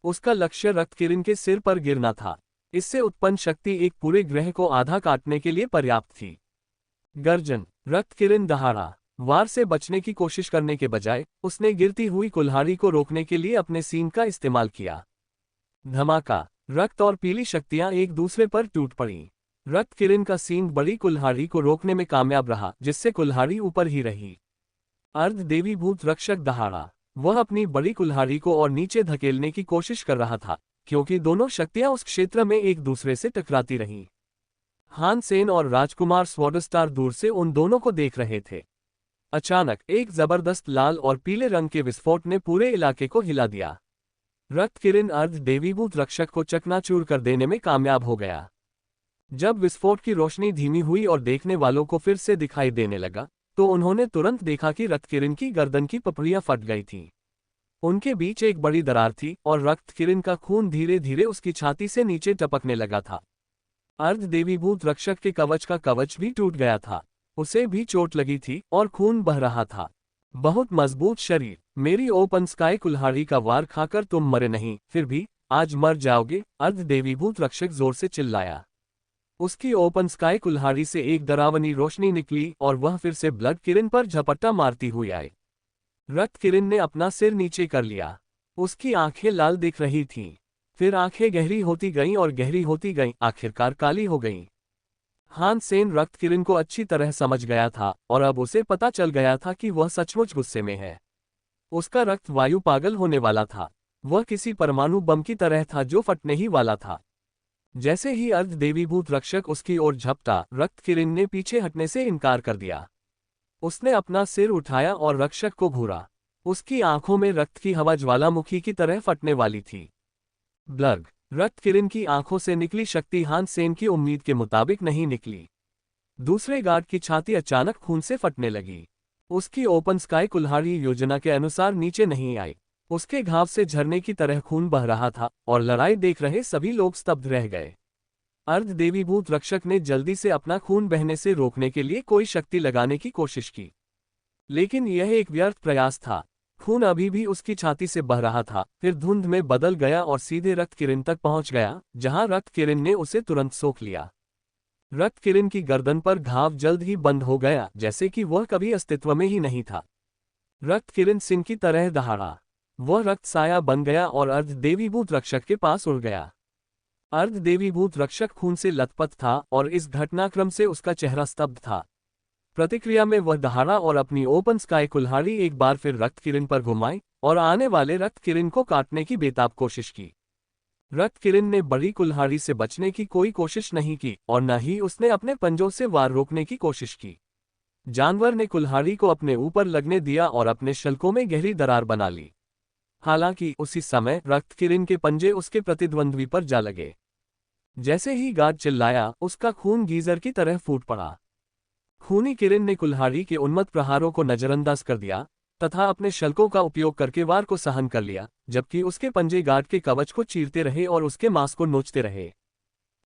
उसका लक्ष्य रक्त किरण के सिर पर गिरना था। इससे उत्पन्न शक्ति एक पूरे ग्रह को आधा काटने के लिए पर्याप्त थी। गर्जन। रक्त किरण दहाड़ा। वार से बचने की कोशिश करने के बजाय उसने गिरती हुई कुल्हाड़ी को रोकने के लिए अपने सींग का इस्तेमाल किया। धमाका। रक्त और पीली शक्तियां एक दूसरे पर टूट पड़ीं। रक्त किरण का सींग बड़ी कुल्हाड़ी को रोकने में कामयाब रहा, जिससे कुल्हाड़ी ऊपर ही रही। अर्ध देवीभूत रक्षक दहाड़ा। वह अपनी बड़ी कुल्हाड़ी को और नीचे धकेलने की कोशिश कर रहा था, क्योंकि दोनों शक्तियां उस क्षेत्र में एक दूसरे से टकराती रहीं। हान सेन और राजकुमार स्वॉर्डस्टार दूर से उन दोनों को देख रहे थे। अचानक एक जबरदस्त लाल और पीले रंग के विस्फोट ने पूरे इलाके को हिला दिया। रक्त किरण अर्ध देवीभूत रक्षक को चकनाचूर कर देने में कामयाब हो गया। जब विस्फोट की रोशनी धीमी हुई और देखने वालों को फिर से दिखाई देने लगा, तो उन्होंने तुरंत देखा कि रक्त किरण की गर्दन की पपड़ियां फट गई थीं। उनके बीच एक बड़ी दरार थी और रक्त किरण का खून धीरे धीरे उसकी छाती से नीचे टपकने लगा था। अर्ध देवीभूत रक्षक के कवच का कवच भी टूट गया था। उसे भी चोट लगी थी और खून बह रहा था। बहुत मजबूत शरीर, मेरी ओपन स्काई कुल्हाड़ी का वार खाकर तुम मरे नहीं, फिर भी आज मर जाओगे, अर्ध देवीभूत रक्षक जोर से चिल्लाया। उसकी ओपन स्काई कुल्हाड़ी से एक डरावनी रोशनी निकली और वह फिर से ब्लड किरण पर झपट्टा मारती हुई आई। रक्त किरण ने अपना सिर नीचे कर लिया। उसकी आंखें लाल दिख रही थीं। फिर आंखें गहरी होती गईं और गहरी होती गईं, आखिरकार काली हो गईं। हान सेन रक्त किरण को अच्छी तरह समझ गया था और अब उसे पता चल गया था कि वह सचमुच गुस्से में है। उसका रक्त वायु पागल होने वाला था। वह किसी परमाणु बम की तरह था जो फटने ही वाला था। जैसे ही अर्ध देवीभूत रक्षक उसकी ओर झपटा, रक्त किरण ने पीछे हटने से इनकार कर दिया। उसने अपना सिर उठाया और रक्षक को घूरा। उसकी आंखों में रक्त की हवा ज्वालामुखी की तरह फटने वाली थी। ब्लग। रक्त किरण की आंखों से निकली शक्ति हान सेन की उम्मीद के मुताबिक नहीं निकली। दूसरे गार्ड की छाती अचानक खून से फटने लगी। उसकी ओपन स्काई कुल्हाड़ी योजना के अनुसार नीचे नहीं आई। उसके घाव से झरने की तरह खून बह रहा था और लड़ाई देख रहे सभी लोग स्तब्ध रह गए। अर्ध देवीभूत रक्षक ने जल्दी से अपना खून बहने से रोकने के लिए कोई शक्ति लगाने की कोशिश की, लेकिन यह एक व्यर्थ प्रयास था। खून अभी भी उसकी छाती से बह रहा था, फिर धुंध में बदल गया और सीधे रक्त किरण तक पहुंच गया, जहां रक्त किरण ने उसे तुरंत सोख लिया। रक्त किरण की गर्दन पर घाव जल्द ही बंद हो गया, जैसे कि वह कभी अस्तित्व में ही नहीं था। रक्त किरण सिंह की तरह दहाड़ा। वह रक्त साया बन गया और अर्ध देवीभूत रक्षक के पास उड़ गया। अर्ध देवीभूत रक्षक खून से लथपथ था और इस घटनाक्रम से उसका चेहरा स्तब्ध था। प्रतिक्रिया में वह दहाड़ा और अपनी ओपन स्काई कुल्हाड़ी एक बार फिर रक्त किरण पर घुमाई और आने वाले रक्त किरण को काटने की बेताब कोशिश की। रक्त किरण ने बड़ी कुल्हाड़ी से बचने की कोई कोशिश नहीं की और न ही उसने अपने पंजों से वार रोकने की कोशिश की। जानवर ने कुल्हाड़ी को अपने ऊपर लगने दिया और अपने शल्कों में गहरी दरार बना ली। हालांकि उसी समय रक्त किरण के पंजे उसके प्रतिद्वंद्वी पर जा लगे। जैसे ही गार्ड चिल्लाया, उसका खून गीजर की तरह फूट पड़ा। खूनी किरण ने कुल्हाड़ी के उन्मत्त प्रहारों को नजरअंदाज कर दिया तथा अपने शल्कों का उपयोग करके वार को सहन कर लिया, जबकि उसके पंजे गार्ड के कवच को चीरते रहे और उसके मांस को नोचते रहे।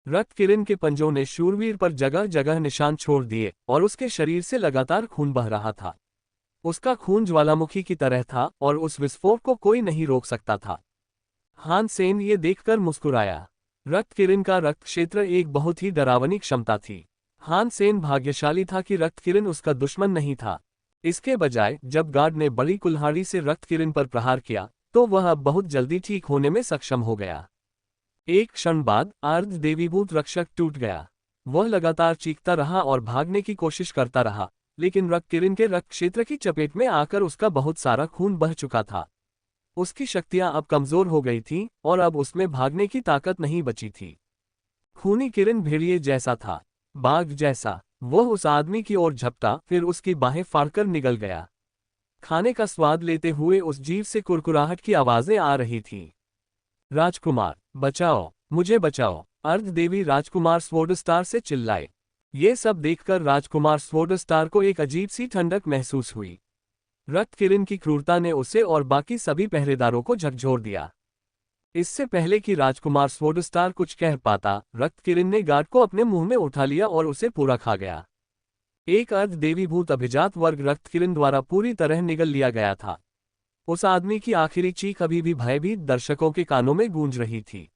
रक्त किरण के पंजों ने शूरवीर पर जगह जगह निशान छोड़ दिए और उसके शरीर से लगातार खून बह रहा था। उसका खून ज्वालामुखी की तरह था और उस विस्फोट को कोई नहीं रोक सकता था। हान सेन ये देखकर मुस्कुराया। रक्त किरण का रक्त क्षेत्र एक बहुत ही डरावनी क्षमता थी। हान सेन भाग्यशाली था कि रक्त किरण उसका दुश्मन नहीं था। इसके बजाय जब गार्ड ने बड़ी कुल्हाड़ी से रक्त किरण पर प्रहार किया, तो वह अब बहुत जल्दी ठीक होने में सक्षम हो गया। एक क्षण बाद अर्ध देवीभूत रक्षक टूट गया। वह लगातार चीखता रहा और भागने की कोशिश करता रहा, लेकिन रक्त किरण के रक्त क्षेत्र की चपेट में आकर उसका बहुत सारा खून बह चुका था। उसकी शक्तियां अब कमजोर हो गई थीं और अब उसमें भागने की ताकत नहीं बची थी। खूनी किरण भेड़िए जैसा था, बाघ जैसा। वह उस आदमी की ओर झपटा, फिर उसकी बाहें फाड़कर निगल गया। खाने का स्वाद लेते हुए उस जीव से कुरकुराहट की आवाजें आ रही थीं। राजकुमार, बचाओ, मुझे बचाओ, अर्धदेवी राजकुमार स्वॉर्डस्टार से चिल्लाए। ये सब देखकर राजकुमार स्वॉर्डस्टार को एक अजीब सी ठंडक महसूस हुई। रक्त किरण की क्रूरता ने उसे और बाकी सभी पहरेदारों को झकझोर दिया। इससे पहले कि राजकुमार स्वॉर्डस्टार कुछ कह पाता, रक्त किरण ने गार्ड को अपने मुंह में उठा लिया और उसे पूरा खा गया। एक अर्धदेवीभूत अभिजात वर्ग रक्त किरण द्वारा पूरी तरह निगल लिया गया था। उस आदमी की आखिरी चीख अभी भी भयभीत दर्शकों के कानों में गूंज रही थी।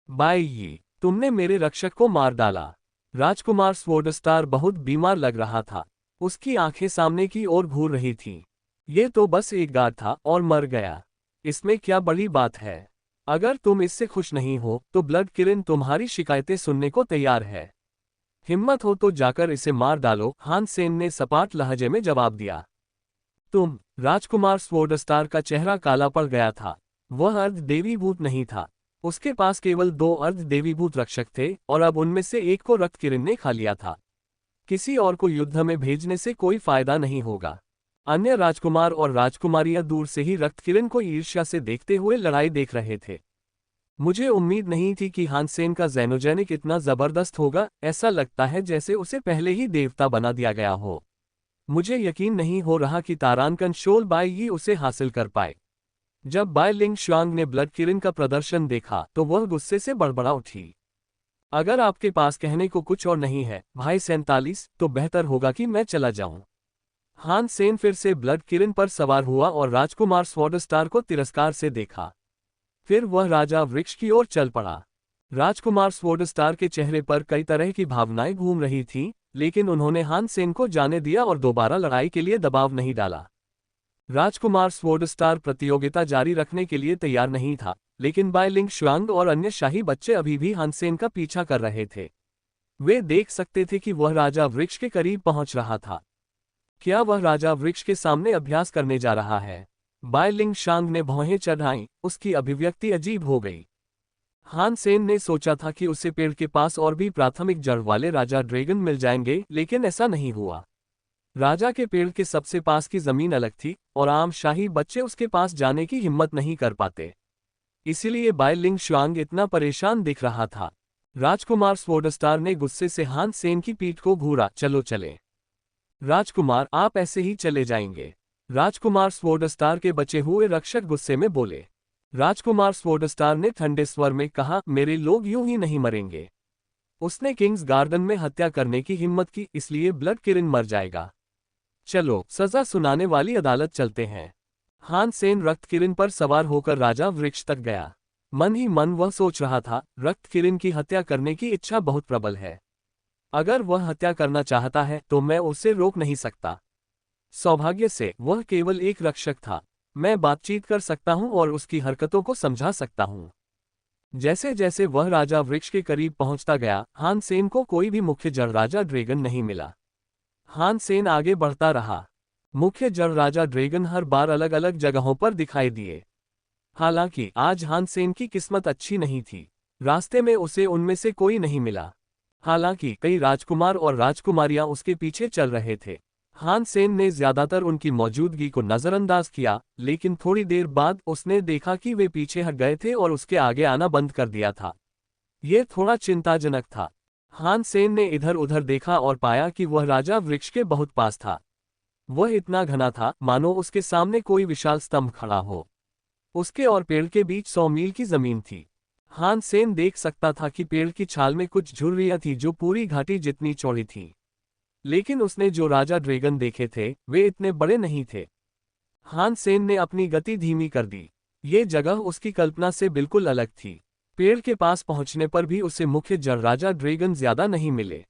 बाई, तुमने मेरे रक्षक को मार डाला। राजकुमार स्वॉर्डस्टार बहुत बीमार लग रहा था। उसकी आंखें सामने की ओर घूर रही थीं। ये तो बस एक गार्ड था और मर गया। इसमें क्या बड़ी बात है? अगर तुम इससे खुश नहीं हो तो ब्लड किरण तुम्हारी शिकायतें सुनने को तैयार है। हिम्मत हो तो जाकर इसे मार डालो, हान सेन ने सपाट लहजे में जवाब दिया। तुम? राजकुमार स्वॉर्डस्टार का चेहरा काला पड़ गया था। वह अर्धदेवीभूत नहीं था। उसके पास केवल 2 अर्धदेवीभूत रक्षक थे और अब उनमें से एक को रक्त किरण ने खा लिया था। किसी और को युद्ध में भेजने से कोई फायदा नहीं होगा। अन्य राजकुमार और राजकुमारियां दूर से ही रक्त किरण को ईर्ष्या से देखते हुए लड़ाई देख रहे थे। मुझे उम्मीद नहीं थी कि हान सेन का ज़ेनोजेनिक इतना जबरदस्त होगा। ऐसा लगता है जैसे उसे पहले ही देवता बना दिया गया हो। मुझे यकीन नहीं हो रहा कि तारानकन शोल बाई ही उसे हासिल कर पाए। जब बाई लिंग शुआंग ने ब्लड किरण का प्रदर्शन देखा तो वह गुस्से से बड़बड़ा उठी। अगर आपके पास कहने को कुछ और नहीं है भाई 47, तो बेहतर होगा कि मैं चला जाऊं। हान सेन फिर से ब्लड किरण पर सवार हुआ और राजकुमार स्वॉर्डस्टार को तिरस्कार से देखा। फिर वह राजा वृक्ष की ओर चल पड़ा। राजकुमार स्वॉर्डस्टार के चेहरे पर कई तरह की भावनाएं घूम रही थीं, लेकिन उन्होंने हान सेन को जाने दिया और दोबारा लड़ाई के लिए दबाव नहीं डाला। राजकुमार स्वॉर्डस्टार प्रतियोगिता जारी रखने के लिए तैयार नहीं था, लेकिन बाई लिंग शुआंग और अन्य शाही बच्चे अभी भी हान सेन का पीछा कर रहे थे। वे देख सकते थे कि वह राजा वृक्ष के करीब पहुंच रहा था। क्या वह राजा वृक्ष के सामने अभ्यास करने जा रहा है? बाई लिंग शांग ने भौहें चढ़ाईं, उसकी अभिव्यक्ति अजीब हो गई। हान सेन ने सोचा था कि उसे पेड़ के पास और भी प्राथमिक जड़ वाले राजा ड्रैगन मिल जाएंगे, लेकिन ऐसा नहीं हुआ। राजा के पेड़ के सबसे पास की जमीन अलग थी और आम शाही बच्चे उसके पास जाने की हिम्मत नहीं कर पाते। इसीलिए बाई लिंग शुआंग इतना परेशान दिख रहा था। राजकुमार स्वॉर्डस्टार ने गुस्से से हान सेन की पीठ को घूरा। चलो चले। राजकुमार, आप ऐसे ही चले जाएंगे? राजकुमार स्वॉर्डस्टार के बचे हुए रक्षक गुस्से में बोले। राजकुमार स्वॉर्डस्टार ने ठंडे स्वर में कहा, मेरे लोग यूं ही नहीं मरेंगे। उसने किंग्स गार्डन में हत्या करने की हिम्मत की, इसलिए ब्लड किरण मर जाएगा। चलो, सजा सुनाने वाली अदालत चलते हैं। हान सेन रक्त किरण पर सवार होकर राजा वृक्ष तक गया। मन ही मन वह सोच रहा था, रक्त किरण की हत्या करने की इच्छा बहुत प्रबल है। अगर वह हत्या करना चाहता है तो मैं उसे रोक नहीं सकता। सौभाग्य से वह केवल एक रक्षक था। मैं बातचीत कर सकता हूं और उसकी हरकतों को समझा सकता हूं। जैसे जैसे वह राजा वृक्ष के करीब पहुंचता गया, हान सेन को कोई भी मुख्य जड़ राजा ड्रैगन नहीं मिला। हान सेन आगे बढ़ता रहा। मुख्य जड़ राजा ड्रैगन हर बार अलग अलग जगहों पर दिखाई दिए। हालांकि आज हान सेन की किस्मत अच्छी नहीं थी। रास्ते में उसे उनमें से कोई नहीं मिला। हालांकि कई राजकुमार और राजकुमारियां उसके पीछे चल रहे थे। हान सेन ने ज्यादातर उनकी मौजूदगी को नजरअंदाज किया, लेकिन थोड़ी देर बाद उसने देखा कि वे पीछे हट गए थे और उसके आगे आना बंद कर दिया था। यह थोड़ा चिंताजनक था। हान सेन ने इधर उधर देखा और पाया कि वह राजा वृक्ष के बहुत पास था। वह इतना घना था मानो उसके सामने कोई विशाल स्तंभ खड़ा हो। उसके और पेड़ के बीच 100 मील की जमीन थी। हान सेन देख सकता था कि पेड़ की छाल में कुछ झुर्रियां थी जो पूरी घाटी जितनी चौड़ी थी। लेकिन उसने जो राजा ड्रैगन देखे थे वे इतने बड़े नहीं थे। हान सेन ने अपनी गति धीमी कर दी। ये जगह उसकी कल्पना से बिल्कुल अलग थी। पेड़ के पास पहुंचने पर भी उसे मुख्य जड़ राजा ड्रैगन ज्यादा नहीं मिले।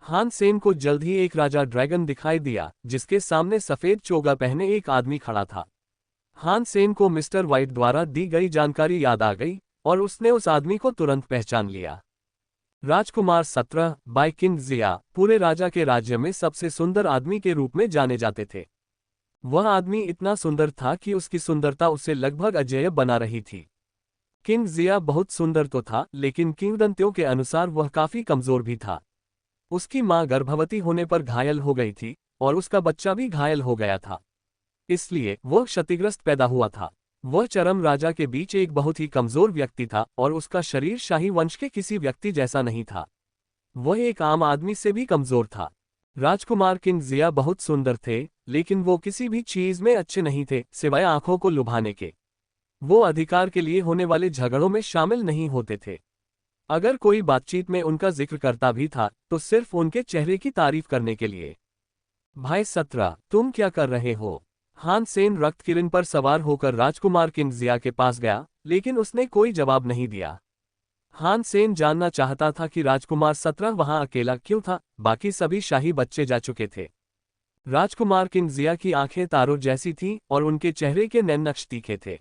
हान सेन को जल्द ही एक राजा ड्रैगन दिखाई दिया, जिसके सामने सफेद चोगा पहने एक आदमी खड़ा था। हान सेन को मिस्टर व्हाइट द्वारा दी गई जानकारी याद आ गई और उसने उस आदमी को तुरंत पहचान लिया। राजकुमार 17 बाई किंग जिया पूरे राजा के राज्य में सबसे सुंदर आदमी के रूप में जाने जाते थे। वह आदमी इतना सुंदर था कि उसकी सुंदरता उसे लगभग अजेय बना रही थी। किंग जिया बहुत सुंदर तो था, लेकिन किंवदंतियों के अनुसार वह काफी कमजोर भी था। उसकी मां गर्भवती होने पर घायल हो गई थी और उसका बच्चा भी घायल हो गया था। इसलिए वह क्षतिग्रस्त पैदा हुआ था। वह चरम राजा के बीच एक बहुत ही कमजोर व्यक्ति था और उसका शरीर शाही वंश के किसी व्यक्ति जैसा नहीं था। वह एक आम आदमी से भी कमजोर था। राजकुमार किंग जिया बहुत सुंदर थे, लेकिन वो किसी भी चीज में अच्छे नहीं थे सिवाय आंखों को लुभाने के। वो अधिकार के लिए होने वाले झगड़ों में शामिल नहीं होते थे। अगर कोई बातचीत में उनका जिक्र करता भी था तो सिर्फ उनके चेहरे की तारीफ करने के लिए। भाई 17, तुम क्या कर रहे हो? हान सेन रक्त किरण पर सवार होकर राजकुमार किंग जिया के पास गया, लेकिन उसने कोई जवाब नहीं दिया। हान सेन जानना चाहता था कि राजकुमार 17 वहां अकेला क्यों था, बाकी सभी शाही बच्चे जा चुके थे। राजकुमार किंग जिया की आंखें तारों जैसी थीं और उनके चेहरे के नैन नक्श तीखे थे।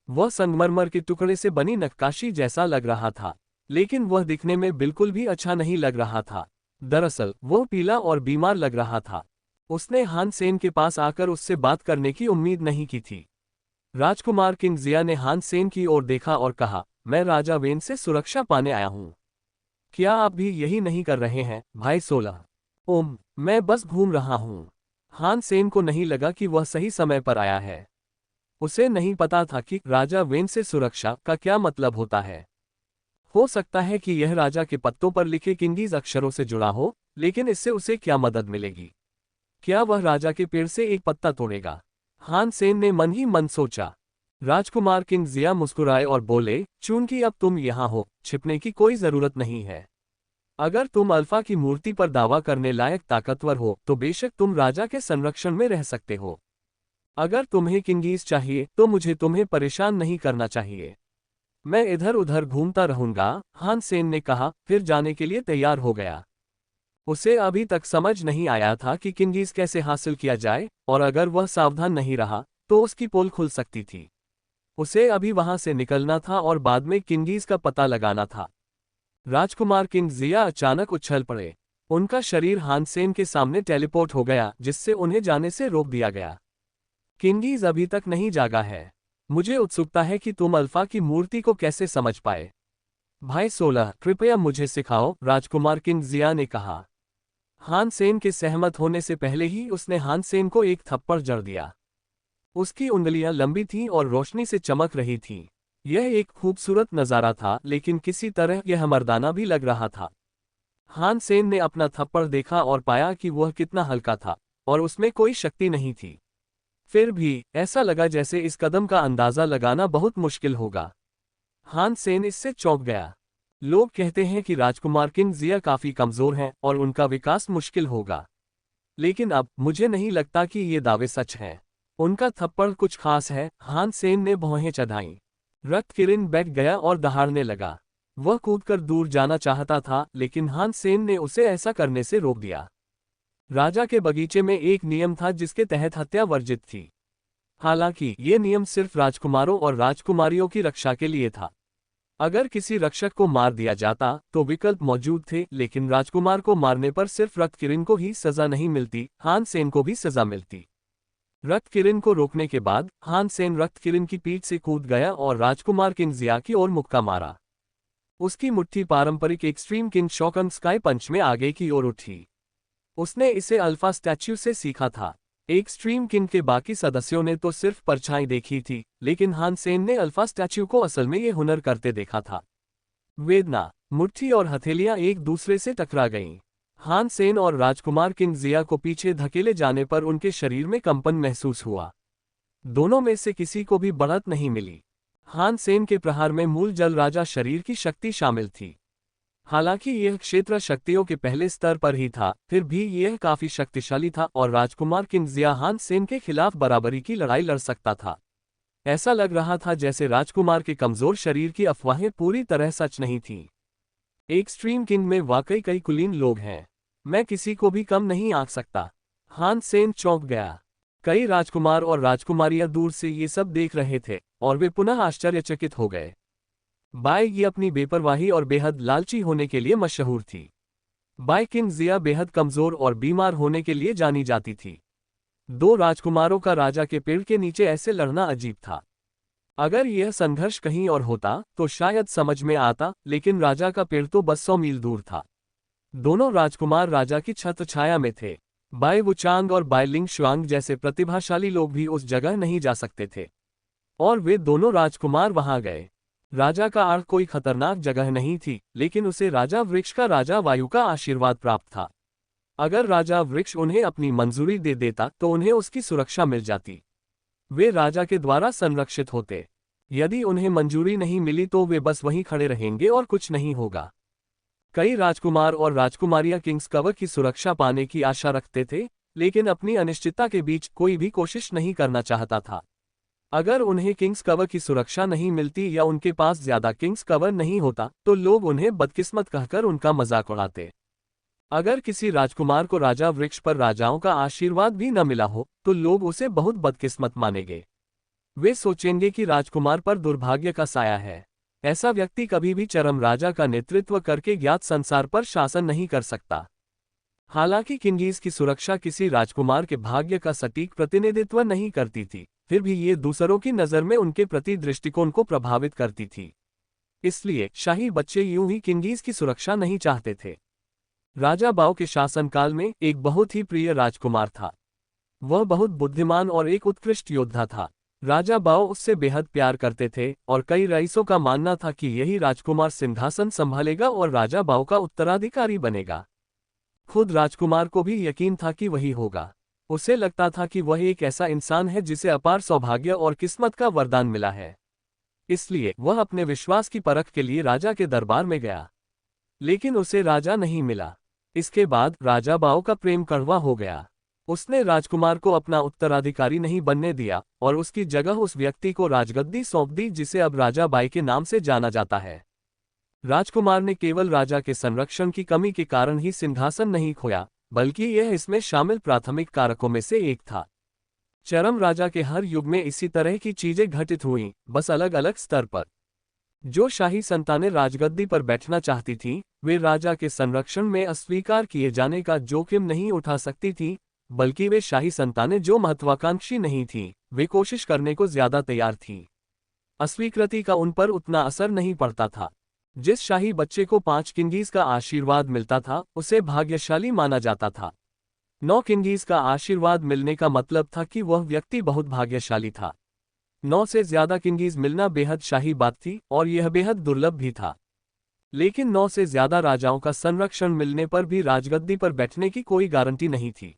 वह संगमरमर के टुकड़े से बनी नक्काशी जैसा लग रहा था, लेकिन वह दिखने में बिल्कुल भी अच्छा नहीं लग रहा था। दरअसल वह पीला और बीमार लग रहा था। उसने हान सेन के पास आकर उससे बात करने की उम्मीद नहीं की थी। राजकुमार किंग जिया ने हान सेन की ओर देखा और कहा, मैं राजा वेन से सुरक्षा पाने आया हूं। क्या आप भी यही नहीं कर रहे हैं, भाई 16? मैं बस घूम रहा हूं। हान सेन को नहीं लगा कि वह सही समय पर आया है। उसे नहीं पता था कि राजा वेन से सुरक्षा का क्या मतलब होता है। हो सकता है कि यह राजा के पत्तों पर लिखे किंगीज अक्षरों से जुड़ा हो, लेकिन इससे उसे क्या मदद मिलेगी? क्या वह राजा के पेड़ से एक पत्ता तोड़ेगा? हान सेन ने मन ही मन सोचा। राजकुमार किंग जिया मुस्कुराए और बोले, चूंकि अब तुम यहाँ हो, छिपने की कोई जरूरत नहीं है। अगर तुम अल्फा की मूर्ति पर दावा करने लायक ताकतवर हो तो बेशक तुम राजा के संरक्षण में रह सकते हो। अगर तुम्हें किंगीज चाहिए तो मुझे तुम्हें परेशान नहीं करना चाहिए। मैं इधर उधर घूमता रहूंगा, हान सेन ने कहा, फिर जाने के लिए तैयार हो गया। उसे अभी तक समझ नहीं आया था कि किंगीज कैसे हासिल किया जाए, और अगर वह सावधान नहीं रहा तो उसकी पोल खुल सकती थी। उसे अभी वहां से निकलना था और बाद में किंगीज का पता लगाना था। राजकुमार किंग जिया अचानक उछल पड़े। उनका शरीर हान सेन के सामने टेलीपोर्ट हो गया, जिससे उन्हें जाने से रोक दिया गया। किंगीज अभी तक नहीं जागा है। मुझे उत्सुकता है कि तुम अल्फा की मूर्ति को कैसे समझ पाए। भाई 16, कृपया मुझे सिखाओ, राजकुमार किंग जिया ने कहा। हान सेन के सहमत होने से पहले ही उसने हान सेन को एक थप्पड़ जड़ दिया। उसकी उंगलियां लंबी थीं और रोशनी से चमक रही थीं। यह एक खूबसूरत नज़ारा था, लेकिन किसी तरह यह मर्दाना भी लग रहा था। हान सेन ने अपना थप्पड़ देखा और पाया कि वह कितना हल्का था और उसमें कोई शक्ति नहीं थी। फिर भी ऐसा लगा जैसे इस कदम का अंदाजा लगाना बहुत मुश्किल होगा। हान सेन इससे चौंक गया। लोग कहते हैं कि राजकुमार किंग जिया काफी कमजोर हैं और उनका विकास मुश्किल होगा, लेकिन अब मुझे नहीं लगता कि ये दावे सच हैं। उनका थप्पड़ कुछ खास है, हान सेन ने भौहें चढ़ाईं। रक्त किरण बैठ गया और दहाड़ने लगा। वह कूदकर दूर जाना चाहता था, लेकिन हान सेन ने उसे ऐसा करने से रोक दिया। राजा के बगीचे में एक नियम था जिसके तहत हत्या वर्जित थी। हालांकि ये नियम सिर्फ राजकुमारों और राजकुमारियों की रक्षा के लिए था। अगर किसी रक्षक को मार दिया जाता तो विकल्प मौजूद थे, लेकिन राजकुमार को मारने पर सिर्फ रक्त किरण को ही सजा नहीं मिलती, हान सेन को भी सजा मिलती। रक्त किरण को रोकने के बाद हान सेन रक्त किरण की पीठ से कूद गया और राजकुमार किंग जिया की ओर मुक्का मारा। उसकी मुट्ठी पारंपरिक एक्सट्रीम किंग शॉकन स्काई पंच में आगे की ओर उठी। उसने इसे अल्फा स्टैच्यू से सीखा था। एक्सट्रीम किंग के बाकी सदस्यों ने तो सिर्फ परछाई देखी थी, लेकिन हान सेन ने अल्फा स्टैच्यू को असल में ये हुनर करते देखा था। वेदना, मुट्ठी और हथेलियां एक दूसरे से टकरा गईं। हान सेन और राजकुमार किंग जिया को पीछे धकेले जाने पर उनके शरीर में कंपन महसूस हुआ। दोनों में से किसी को भी बढ़त नहीं मिली। हान सेन के प्रहार में मूल जल राजा शरीर की शक्ति शामिल थी। हालांकि यह क्षेत्र शक्तियों के पहले स्तर पर ही था, फिर भी यह काफी शक्तिशाली था और राजकुमार किंग जिया हान सेन के खिलाफ बराबरी की लड़ाई लड़ सकता था। ऐसा लग रहा था जैसे राजकुमार के कमजोर शरीर की अफवाहें पूरी तरह सच नहीं थीं। एक्सट्रीम किंग में वाकई कई कुलीन लोग हैं। मैं किसी को भी कम नहीं आंक सकता। हान सेन चौंक गया। कई राजकुमार और राजकुमारियां दूर से ये सब देख रहे थे और वे पुनः आश्चर्यचकित हो गए। बाई ये अपनी बेपरवाही और बेहद लालची होने के लिए मशहूर थी। बाई किंग जिया बेहद कमजोर और बीमार होने के लिए जानी जाती थी। दो राजकुमारों का राजा के पेड़ के नीचे ऐसे लड़ना अजीब था। अगर यह संघर्ष कहीं और होता तो शायद समझ में आता, लेकिन राजा का पेड़ तो बस 100 मील दूर था। दोनों राजकुमार राजा की छत्र छाया में थे। बाई वुचांग और बाई लिंग शुआंग जैसे प्रतिभाशाली लोग भी उस जगह नहीं जा सकते थे, और वे दोनों राजकुमार वहां गए। राजा का अर्थ कोई खतरनाक जगह नहीं थी, लेकिन उसे राजा वृक्ष का राजा वायु का आशीर्वाद प्राप्त था। अगर राजा वृक्ष उन्हें अपनी मंजूरी दे देता तो उन्हें उसकी सुरक्षा मिल जाती। वे राजा के द्वारा संरक्षित होते। यदि उन्हें मंजूरी नहीं मिली तो वे बस वहीं खड़े रहेंगे और कुछ नहीं होगा। कई राजकुमार और राजकुमारियां किंग्स कवर की सुरक्षा पाने की आशा रखते थे, लेकिन अपनी अनिश्चितता के बीच कोई भी कोशिश नहीं करना चाहता था। अगर उन्हें किंग्स कवर की सुरक्षा नहीं मिलती या उनके पास ज्यादा किंग्स कवर नहीं होता तो लोग उन्हें बदकिस्मत कहकर उनका मजाक उड़ाते। अगर किसी राजकुमार को राजा वृक्ष पर राजाओं का आशीर्वाद भी न मिला हो तो लोग उसे बहुत बदकिस्मत मानेंगे। वे सोचेंगे कि राजकुमार पर दुर्भाग्य का साया है। ऐसा व्यक्ति कभी भी चरम राजा का नेतृत्व करके ज्ञात संसार पर शासन नहीं कर सकता। हालांकि किंगीज की सुरक्षा किसी राजकुमार के भाग्य का सटीक प्रतिनिधित्व नहीं करती थी, फिर भी ये दूसरों की नज़र में उनके प्रति दृष्टिकोण को प्रभावित करती थी। इसलिए शाही बच्चे यूं ही किंगीज की सुरक्षा नहीं चाहते थे। राजा बाओ के शासनकाल में एक बहुत ही प्रिय राजकुमार था। वह बहुत बुद्धिमान और एक उत्कृष्ट योद्धा था। राजा बाओ उससे बेहद प्यार करते थे और कई रईसों का मानना था कि यही राजकुमार सिंहासन संभालेगा और राजा बाओ का उत्तराधिकारी बनेगा। खुद राजकुमार को भी यकीन था कि वही होगा। उसे लगता था कि वह एक ऐसा इंसान है जिसे अपार सौभाग्य और किस्मत का वरदान मिला है। इसलिए वह अपने विश्वास की परख के लिए राजा के दरबार में गया, लेकिन उसे राजा नहीं मिला। इसके बाद राजा बाओ का प्रेम कड़वा हो गया। उसने राजकुमार को अपना उत्तराधिकारी नहीं बनने दिया और उसकी जगह उस व्यक्ति को राजगद्दी सौंप दी जिसे अब राजा बाई के नाम से जाना जाता है। राजकुमार ने केवल राजा के संरक्षण की कमी के कारण ही सिंहासन नहीं खोया, बल्कि यह इसमें शामिल प्राथमिक कारकों में से एक था। चरम राजा के हर युग में इसी तरह की चीजें घटित हुईं, बस अलग अलग स्तर पर। जो शाही संतानें राजगद्दी पर बैठना चाहती थीं, वे राजा के संरक्षण में अस्वीकार किए जाने का जोखिम नहीं उठा सकती थीं, बल्कि वे शाही संतानें जो महत्वाकांक्षी नहीं थीं, वे कोशिश करने को ज्यादा तैयार थीं। अस्वीकृति का उन पर उतना असर नहीं पड़ता था। जिस शाही बच्चे को 5 किंगीज का आशीर्वाद मिलता था उसे भाग्यशाली माना जाता था। 9 किंगीज का आशीर्वाद मिलने का मतलब था कि वह व्यक्ति बहुत भाग्यशाली था। 9 से ज्यादा किंगीज मिलना बेहद शाही बात थी और यह बेहद दुर्लभ भी था। लेकिन 9 से ज्यादा राजाओं का संरक्षण मिलने पर भी राजगद्दी पर बैठने की कोई गारंटी नहीं थी।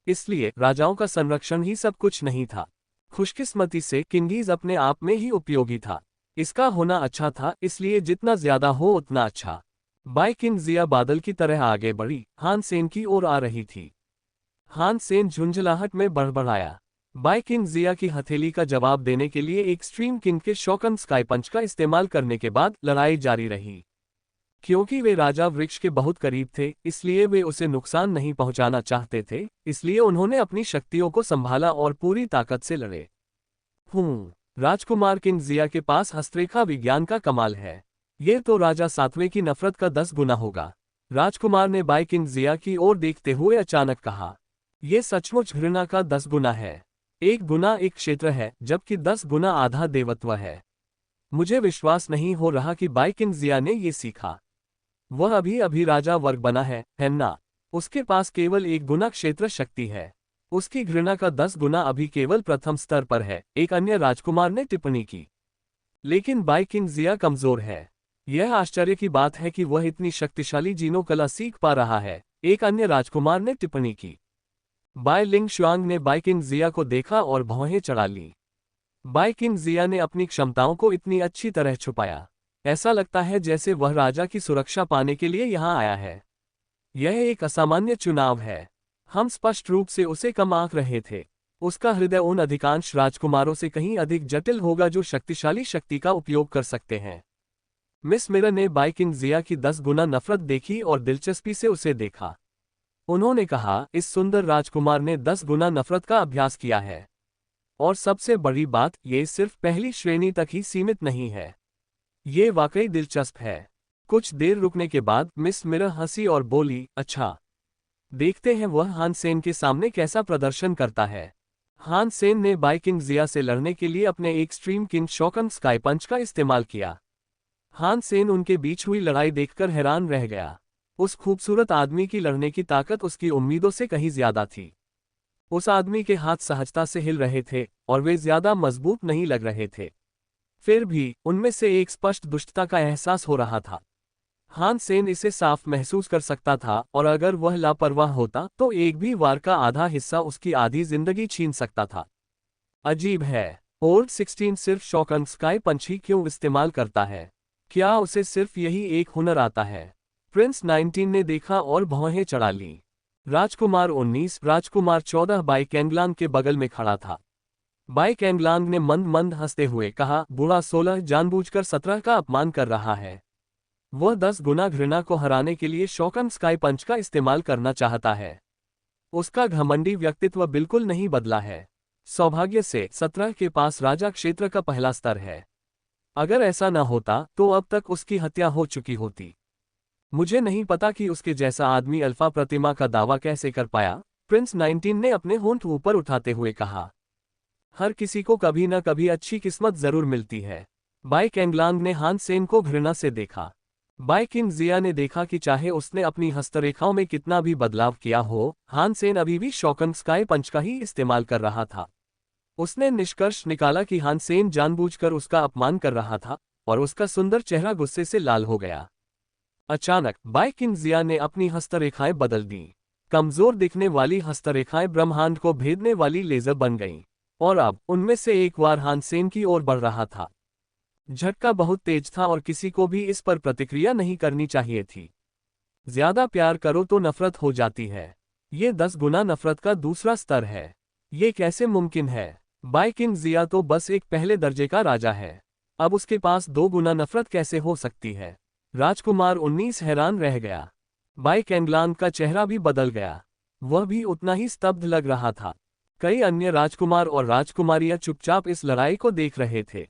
इसलिए राजाओं का संरक्षण ही सब कुछ नहीं था। खुशकिस्मती से किंगीज अपने आप में ही उपयोगी था। इसका होना अच्छा था, इसलिए जितना ज्यादा हो उतना अच्छा। बाई किंग जिया बादल की तरह आगे बढ़ी, हान सेन की ओर आ रही थी। हान सेन झुंझलाहट में बड़बड़ाया। बाई किंग जिया की हथेली का जवाब देने के लिए एक्सट्रीम किंग के शॉकन स्काई पंच का इस्तेमाल करने के बाद लड़ाई जारी रही। क्योंकि वे राजा वृक्ष के बहुत करीब थे, इसलिए वे उसे नुकसान नहीं पहुंचाना चाहते थे, इसलिए उन्होंने अपनी शक्तियों को संभाला और पूरी ताकत से लड़े। राजकुमार किंग जिया के पास हस्तरेखा विज्ञान का कमाल है। ये तो राजा सातवें की नफरत का 10 गुना होगा। राजकुमार ने बाई किंग जिया की ओर देखते हुए अचानक कहा, यह सचमुच घृणा का 10 गुना है। 1 गुना एक क्षेत्र है, जबकि 10 गुना आधा देवत्व है। मुझे विश्वास नहीं हो रहा कि बाई किंग जिया ने ये सीखा। वह अभी अभी राजा वर्ग बना है ना? उसके पास केवल 1 गुना क्षेत्र शक्ति है। उसकी घृणा का 10 गुना अभी केवल प्रथम स्तर पर है, एक अन्य राजकुमार ने टिप्पणी की। लेकिन बाई किंग जिया कमजोर है। यह आश्चर्य की बात है कि वह इतनी शक्तिशाली जीनो कला सीख पा रहा है, एक अन्य राजकुमार ने टिप्पणी की। बाई लिंग शुआंग ने बाई किंग जिया को देखा और भौहें चढ़ा लीं। बाई किंग जिया ने अपनी क्षमताओं को इतनी अच्छी तरह छुपाया, ऐसा लगता है जैसे वह राजा की सुरक्षा पाने के लिए यहाँ आया है। यह एक असामान्य चुनाव है। हम स्पष्ट रूप से उसे कम आंक रहे थे। उसका हृदय उन अधिकांश राजकुमारों से कहीं अधिक जटिल होगा जो शक्तिशाली शक्ति का उपयोग कर सकते हैं। मिस मिरर ने बाई किंग जिया की 10 गुना नफरत देखी और दिलचस्पी से उसे देखा। उन्होंने कहा, इस सुंदर राजकुमार ने 10 गुना नफरत का अभ्यास किया है। और सबसे बड़ी बात, ये सिर्फ पहली श्रेणी तक ही सीमित नहीं है। ये वाकई दिलचस्प है। कुछ देर रुकने के बाद मिस मिरर हंसी और बोली, अच्छा, देखते हैं वह हान सेन के सामने कैसा प्रदर्शन करता है। हान सेन ने बाई किंग जिया से लड़ने के लिए अपने एक्सट्रीम किंग शॉकन स्काई पंच का इस्तेमाल किया। हान सेन उनके बीच हुई लड़ाई देखकर हैरान रह गया। उस खूबसूरत आदमी की लड़ने की ताकत उसकी उम्मीदों से कहीं ज्यादा थी। उस आदमी के हाथ सहजता से हिल रहे थे और वे ज्यादा मजबूत नहीं लग रहे थे। फिर भी उनमें से एक स्पष्ट दुष्टता का एहसास हो रहा था। हान सेन इसे साफ महसूस कर सकता था और अगर वह लापरवाह होता तो एक भी वार का आधा हिस्सा उसकी आधी जिंदगी छीन सकता था। अजीब है, ओल्ड 16 सिर्फ शॉकन स्काई पंच ही क्यों इस्तेमाल करता है? क्या उसे सिर्फ यही एक हुनर आता है? प्रिंस 19 ने देखा और भौहें चढ़ा ली। राजकुमार 19 राजकुमार 14 बाई कैंगलांग के बगल में खड़ा था। बाई कैंगलांग ने मंद मंद हंसते हुए कहा, बूढ़ा 16 जानबूझकर 17 का अपमान कर रहा है। वह 10 गुना घृणा को हराने के लिए शॉकन स्काई पंच का इस्तेमाल करना चाहता है। उसका घमंडी व्यक्तित्व बिल्कुल नहीं बदला है। सौभाग्य से 17 के पास राजा क्षेत्र का पहला स्तर है। अगर ऐसा न होता तो अब तक उसकी हत्या हो चुकी होती। मुझे नहीं पता कि उसके जैसा आदमी अल्फा प्रतिमा का दावा कैसे कर पाया, प्रिंस 19 ने अपने होंठ ऊपर उठाते हुए कहा। हर किसी को कभी न कभी अच्छी किस्मत जरूर मिलती है। बाई कैंगलांग ने हान सेन को घृणा से देखा। बाई किंग जिया ने देखा कि चाहे उसने अपनी हस्तरेखाओं में कितना भी बदलाव किया हो, हान सेन अभी भी शॉकन स्काई पंच का ही इस्तेमाल कर रहा था। उसने निष्कर्ष निकाला कि हान सेन जानबूझकर उसका अपमान कर रहा था और उसका सुंदर चेहरा गुस्से से लाल हो गया। अचानक बाई किंग जिया ने अपनी हस्तरेखाएं बदल दीं। कमजोर दिखने वाली हस्तरेखाएं ब्रह्मांड को भेदने वाली लेजर बन गईं और अब उनमें से एक वार हान सेन की ओर बढ़ रहा था। झटका बहुत तेज था और किसी को भी इस पर प्रतिक्रिया नहीं करनी चाहिए थी। ज्यादा प्यार करो तो नफरत हो जाती है। ये 10 गुना नफरत का दूसरा स्तर है। ये कैसे मुमकिन है? बाई किंग जिया तो बस एक पहले दर्जे का राजा है। अब उसके पास 2 गुना नफरत कैसे हो सकती है? राजकुमार 19 हैरान रह गया। बाई कैंगलांग का चेहरा भी बदल गया। वह भी उतना ही स्तब्ध लग रहा था। कई अन्य राजकुमार और राजकुमारियां चुपचाप इस लड़ाई को देख रहे थे।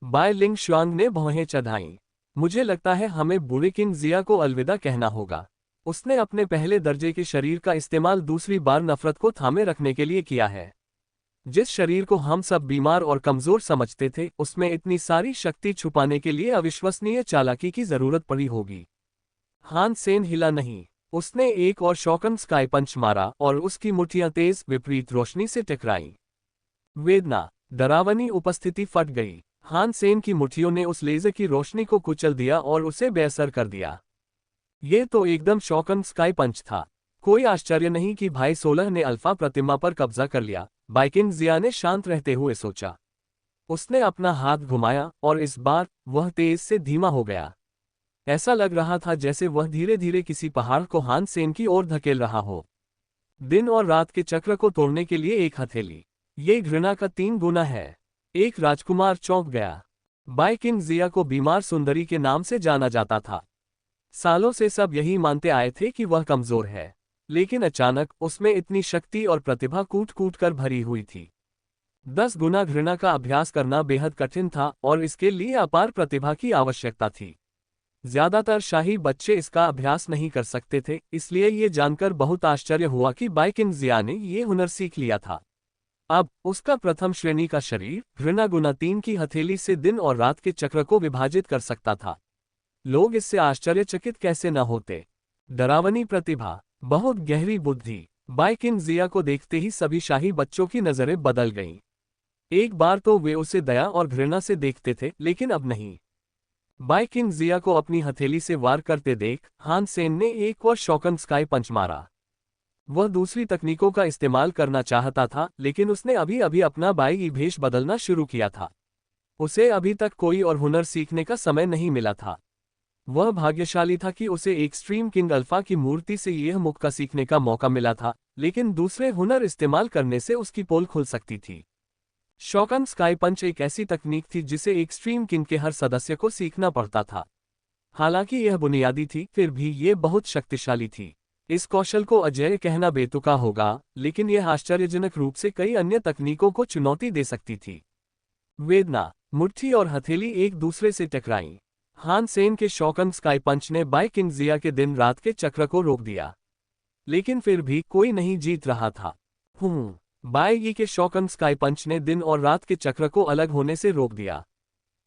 बाई लिंग शुआंग ने भौहें चढ़ाईं। मुझे लगता है हमें बूढ़े किंग जिया को अलविदा कहना होगा। उसने अपने पहले दर्जे के शरीर का इस्तेमाल दूसरी बार नफरत को थामे रखने के लिए किया है। जिस शरीर को हम सब बीमार और कमजोर समझते थे, उसमें इतनी सारी शक्ति छुपाने के लिए अविश्वसनीय चालाकी की जरूरत पड़ी होगी। हान सेन हिला नहीं। उसने एक और शॉकन स्काई पंच मारा और उसकी मुट्ठियां तेज विपरीत रोशनी से टकराईं। वेदना, डरावनी उपस्थिति फट गई। हान सेन की मुट्ठियों ने उस लेजर की रोशनी को कुचल दिया और उसे बेअसर कर दिया। ये तो एकदम शॉकन स्काई पंच था। कोई आश्चर्य नहीं कि भाई 16 ने अल्फा प्रतिमा पर कब्जा कर लिया, बाई किंग जिया ने शांत रहते हुए सोचा। उसने अपना हाथ घुमाया और इस बार वह तेज से धीमा हो गया। ऐसा लग रहा था जैसे वह धीरे धीरे किसी पहाड़ को हान सेन की ओर धकेल रहा हो। दिन और रात के चक्र को तोड़ने के लिए एक हथेली। ये घृणा का 3 गुना है। एक राजकुमार चौंक गया। बाई किंग जिया को बीमार सुंदरी के नाम से जाना जाता था। सालों से सब यही मानते आए थे कि वह कमजोर है, लेकिन अचानक उसमें इतनी शक्ति और प्रतिभा कूट कूट कर भरी हुई थी। 10 गुना घृणा का अभ्यास करना बेहद कठिन था और इसके लिए अपार प्रतिभा की आवश्यकता थी। ज्यादातर शाही बच्चे इसका अभ्यास नहीं कर सकते थे, इसलिए ये जानकर बहुत आश्चर्य हुआ कि बाई किंग जिया ने ये हुनर सीख लिया था। अब उसका प्रथम श्रेणी का शरीर घृणा गुना 3 की हथेली से दिन और रात के चक्र को विभाजित कर सकता था। लोग इससे आश्चर्यचकित कैसे न होते? डरावनी प्रतिभा, बहुत गहरी बुद्धि। बाई किंग जिया को देखते ही सभी शाही बच्चों की नजरें बदल गईं। एक बार तो वे उसे दया और घृणा से देखते थे, लेकिन अब नहीं। बाई किंग जिया को अपनी हथेली से वार करते देख हान सेन ने एक और शॉकन स्काई पंच मारा। वह दूसरी तकनीकों का इस्तेमाल करना चाहता था, लेकिन उसने अभी अभी अपना बाई भेष बदलना शुरू किया था। उसे अभी तक कोई और हुनर सीखने का समय नहीं मिला था। वह भाग्यशाली था कि उसे एक्सट्रीम किंग अल्फा की मूर्ति से यह मुक्का सीखने का मौका मिला था, लेकिन दूसरे हुनर इस्तेमाल करने से उसकी पोल खुल सकती थी। शॉकन स्काई पंच एक ऐसी तकनीक थी जिसे एक्सट्रीम किंग के हर सदस्य को सीखना पड़ता था। हालांकि यह बुनियादी थी, फिर भी यह बहुत शक्तिशाली थी। इस कौशल को अजेय कहना बेतुका होगा, लेकिन यह आश्चर्यजनक रूप से कई अन्य तकनीकों को चुनौती दे सकती थी। वेदना, मुट्ठी और हथेली एक दूसरे से टकराईं। हान सेन के शॉकन स्काई पंच ने बाई किंग जिया के दिन रात के चक्र को रोक दिया, लेकिन फिर भी कोई नहीं जीत रहा था। बाई यी के शॉकन स्काई पंच ने दिन और रात के चक्र को अलग होने से रोक दिया।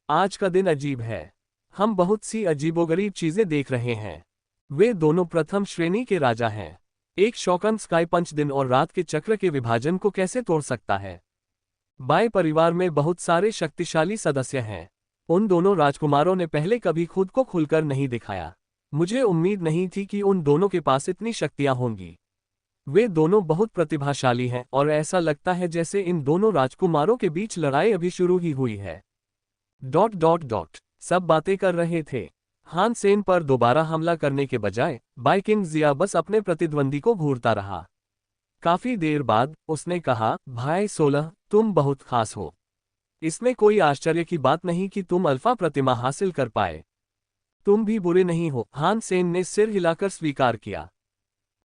आज का दिन अजीब है। हम बहुत सी अजीबोगरीब चीजें देख रहे हैं। वे दोनों प्रथम श्रेणी के राजा हैं। एक शौकन स्काई पंच दिन और रात के चक्र के विभाजन को कैसे तोड़ सकता है? बाई परिवार में बहुत सारे शक्तिशाली सदस्य हैं। उन दोनों राजकुमारों ने पहले कभी खुद को खुलकर नहीं दिखाया। मुझे उम्मीद नहीं थी कि उन दोनों के पास इतनी शक्तियां होंगी। वे दोनों बहुत प्रतिभाशाली हैं और ऐसा लगता है जैसे इन दोनों राजकुमारों के बीच लड़ाई अभी शुरू ही हुई है। ... सब बातें कर रहे थे। हान सेन पर दोबारा हमला करने के बजाय बाई किंग जिया बस अपने प्रतिद्वंदी को घूरता रहा। काफी देर बाद उसने कहा, भाई 16, तुम बहुत खास हो। इसमें कोई आश्चर्य की बात नहीं कि तुम अल्फा प्रतिमा हासिल कर पाए। तुम भी बुरे नहीं हो। हान सेन ने सिर हिलाकर स्वीकार किया।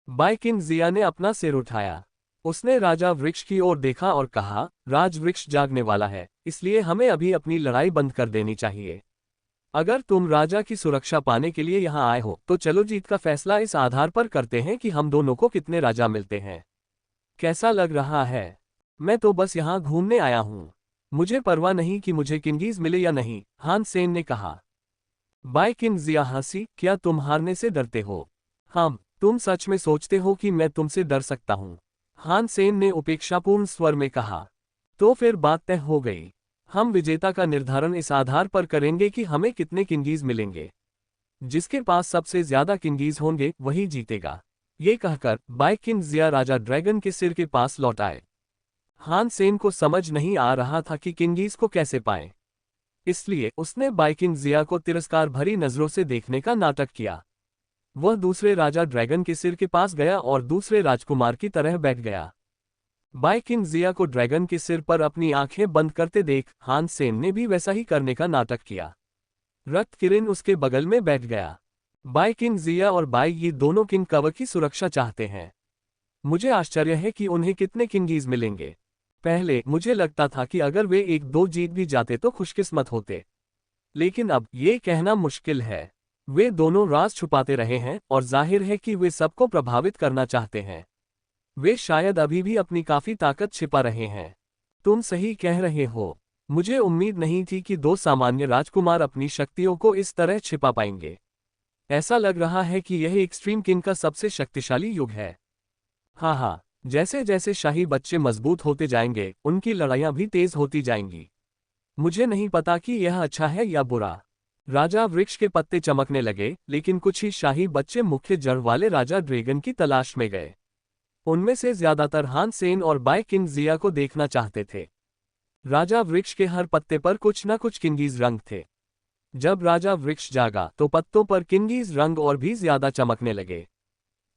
बाई किंग जिया ने अपना सिर उठाया। उसने राजा वृक्ष की ओर देखा और कहा, राज वृक्ष जागने वाला है, इसलिए हमें अभी अपनी लड़ाई बंद कर देनी चाहिए। अगर तुम राजा की सुरक्षा पाने के लिए यहाँ आए हो तो चलो जीत का फैसला इस आधार पर करते हैं कि हम दोनों को कितने राजा मिलते हैं। कैसा लग रहा है? मैं तो बस यहाँ घूमने आया हूँ। मुझे परवाह नहीं कि मुझे किंगीज मिले या नहीं, हान सेन ने कहा। बाई किंग जिया हंसी, क्या तुम हारने से डरते हो? हाँ, तुम सच में सोचते हो कि मैं तुमसे डर सकता हूँ? हान सेन ने उपेक्षापूर्ण स्वर में कहा। तो फिर बात तय हो गई। हम विजेता का निर्धारण इस आधार पर करेंगे कि हमें कितने किंगीज मिलेंगे। जिसके पास सबसे ज्यादा किंगीज होंगे वही जीतेगा। ये कहकर बाई किंग जिया राजा ड्रैगन के सिर के पास लौट आए। हान सेन को समझ नहीं आ रहा था कि किंगीज को कैसे पाएं। इसलिए उसने बाई किंग जिया को तिरस्कार भरी नजरों से देखने का नाटक किया। वह दूसरे राजा ड्रैगन के सिर के पास गया और दूसरे राजकुमार की तरह बैठ गया। बाई किंग जिया को ड्रैगन के सिर पर अपनी आंखें बंद करते देख हान सेन ने भी वैसा ही करने का नाटक किया। रक्त किरण उसके बगल में बैठ गया। बाई किंग जिया और बाई ये दोनों किंग कवर की सुरक्षा चाहते हैं। मुझे आश्चर्य है कि उन्हें कितने किंगीज मिलेंगे। पहले मुझे लगता था कि अगर वे 1-2 जीत भी जाते तो खुशकिस्मत होते, लेकिन अब ये कहना मुश्किल है। वे दोनों राज छुपाते रहे हैं और जाहिर है कि वे सबको प्रभावित करना चाहते हैं। वे शायद अभी भी अपनी काफी ताकत छिपा रहे हैं। तुम सही कह रहे हो। मुझे उम्मीद नहीं थी कि 2 सामान्य राजकुमार अपनी शक्तियों को इस तरह छिपा पाएंगे। ऐसा लग रहा है कि यह एक्सट्रीम किंग का सबसे शक्तिशाली युग है। हाँ, जैसे जैसे शाही बच्चे मजबूत होते जाएंगे उनकी लड़ाइयां भी तेज होती जाएंगी। मुझे नहीं पता कि यह अच्छा है या बुरा। राजा वृक्ष के पत्ते चमकने लगे, लेकिन कुछ ही शाही बच्चे मुख्य जड़ वाले राजा ड्रैगन की तलाश में गए। उनमें से ज्यादातर हान सेन और बाई किंग जिया को देखना चाहते थे। राजा वृक्ष के हर पत्ते पर कुछ न कुछ किंगीज रंग थे। जब राजा वृक्ष जागा तो पत्तों पर किंगीज रंग और भी ज्यादा चमकने लगे।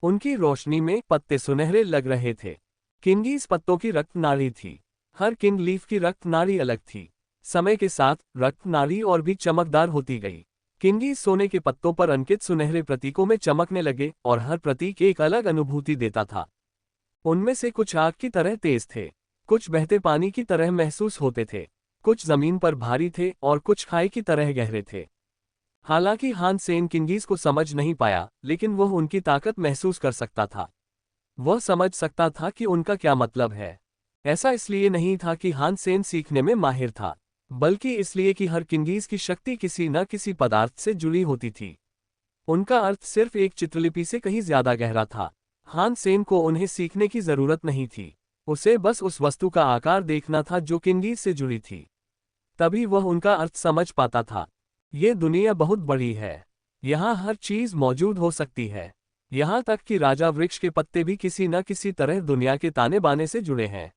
उनकी रोशनी में पत्ते सुनहरे लग रहे थे। किंगीज पत्तों की रक्त नाड़ी थी। हर किंग लीफ की रक्त नाड़ी अलग थी। समय के साथ रक्त नाड़ी और भी चमकदार होती गई। किंगीज सोने के पत्तों पर अंकित सुनहरे प्रतीकों में चमकने लगे और हर प्रतीक एक अलग अनुभूति देता था। उनमें से कुछ आग की तरह तेज थे, कुछ बहते पानी की तरह महसूस होते थे, कुछ जमीन पर भारी थे और कुछ खाई की तरह गहरे थे। हालांकि हान सेन किंगीज को समझ नहीं पाया, लेकिन वह उनकी ताकत महसूस कर सकता था। वह समझ सकता था कि उनका क्या मतलब है। ऐसा इसलिए नहीं था कि हान सेन सीखने में माहिर था, बल्कि इसलिए कि हर किंगीज की शक्ति किसी न किसी पदार्थ से जुड़ी होती थी। उनका अर्थ सिर्फ एक चित्रलिपि से कहीं ज्यादा गहरा था। हान सेन को उन्हें सीखने की जरूरत नहीं थी। उसे बस उस वस्तु का आकार देखना था जो किंगीज से जुड़ी थी। तभी वह उनका अर्थ समझ पाता था। ये दुनिया बहुत बड़ी है। यहाँ हर चीज मौजूद हो सकती है। यहाँ तक कि राजा वृक्ष के पत्ते भी किसी न किसी तरह दुनिया के ताने बाने से जुड़े हैं।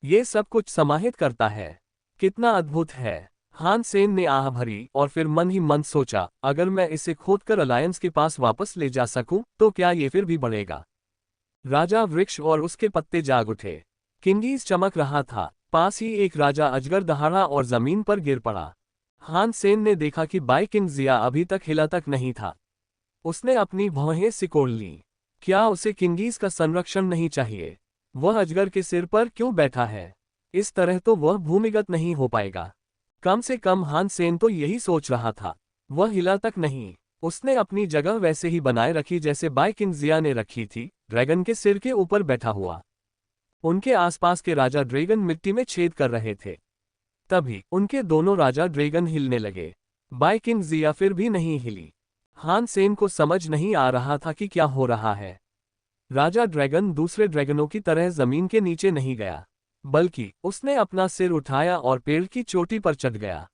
ये सब कुछ समाहित करता है। कितना अद्भुत है। हान सेन ने आह भरी और फिर मन ही मन सोचा, अगर मैं इसे खोदकर अलायंस के पास वापस ले जा सकूं तो क्या ये फिर भी बढ़ेगा। राजा वृक्ष और उसके पत्ते जाग उठे। किंगीज चमक रहा था। पास ही एक राजा अजगर दहाड़ा और जमीन पर गिर पड़ा। हान सेन ने देखा कि बाई किंग जिया अभी तक हिला तक नहीं था। उसने अपनी भौहें सिकोड़ ली। क्या उसे किंगीज का संरक्षण नहीं चाहिए? वह अजगर के सिर पर क्यों बैठा है? इस तरह तो वह भूमिगत नहीं हो पाएगा। कम से कम हान सेन तो यही सोच रहा था। वह हिला तक नहीं। उसने अपनी जगह वैसे ही बनाए रखी जैसे बाई किंग जिया ने रखी थी, ड्रैगन के सिर के ऊपर बैठा हुआ। उनके आसपास के राजा ड्रैगन मिट्टी में छेद कर रहे थे। तभी उनके दोनों राजा ड्रैगन हिलने लगे। बाई किंग जिया फिर भी नहीं हिली। हान सेन को समझ नहीं आ रहा था कि क्या हो रहा है। राजा ड्रैगन दूसरे ड्रैगनों की तरह जमीन के नीचे नहीं गया, बल्कि उसने अपना सिर उठाया और पेड़ की चोटी पर चढ़ गया।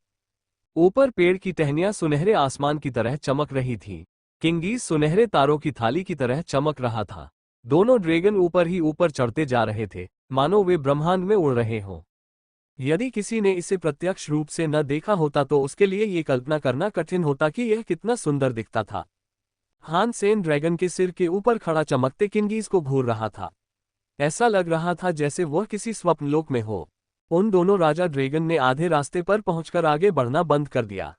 ऊपर पेड़ की टहनियां सुनहरे आसमान की तरह चमक रही थी। किंगीज सुनहरे तारों की थाली की तरह चमक रहा था। दोनों ड्रैगन ऊपर ही ऊपर चढ़ते जा रहे थे, मानो वे ब्रह्मांड में उड़ रहे हों। यदि किसी ने इसे प्रत्यक्ष रूप से न देखा होता तो उसके लिए ये कल्पना करना कठिन होता कि यह कितना सुंदर दिखता था। हान सेन ड्रैगन के सिर के ऊपर खड़ा चमकते किंगीज को घूर रहा था। ऐसा लग रहा था जैसे वह किसी स्वप्नलोक में हो। उन दोनों राजा ड्रैगन ने आधे रास्ते पर पहुंचकर आगे बढ़ना बंद कर दिया।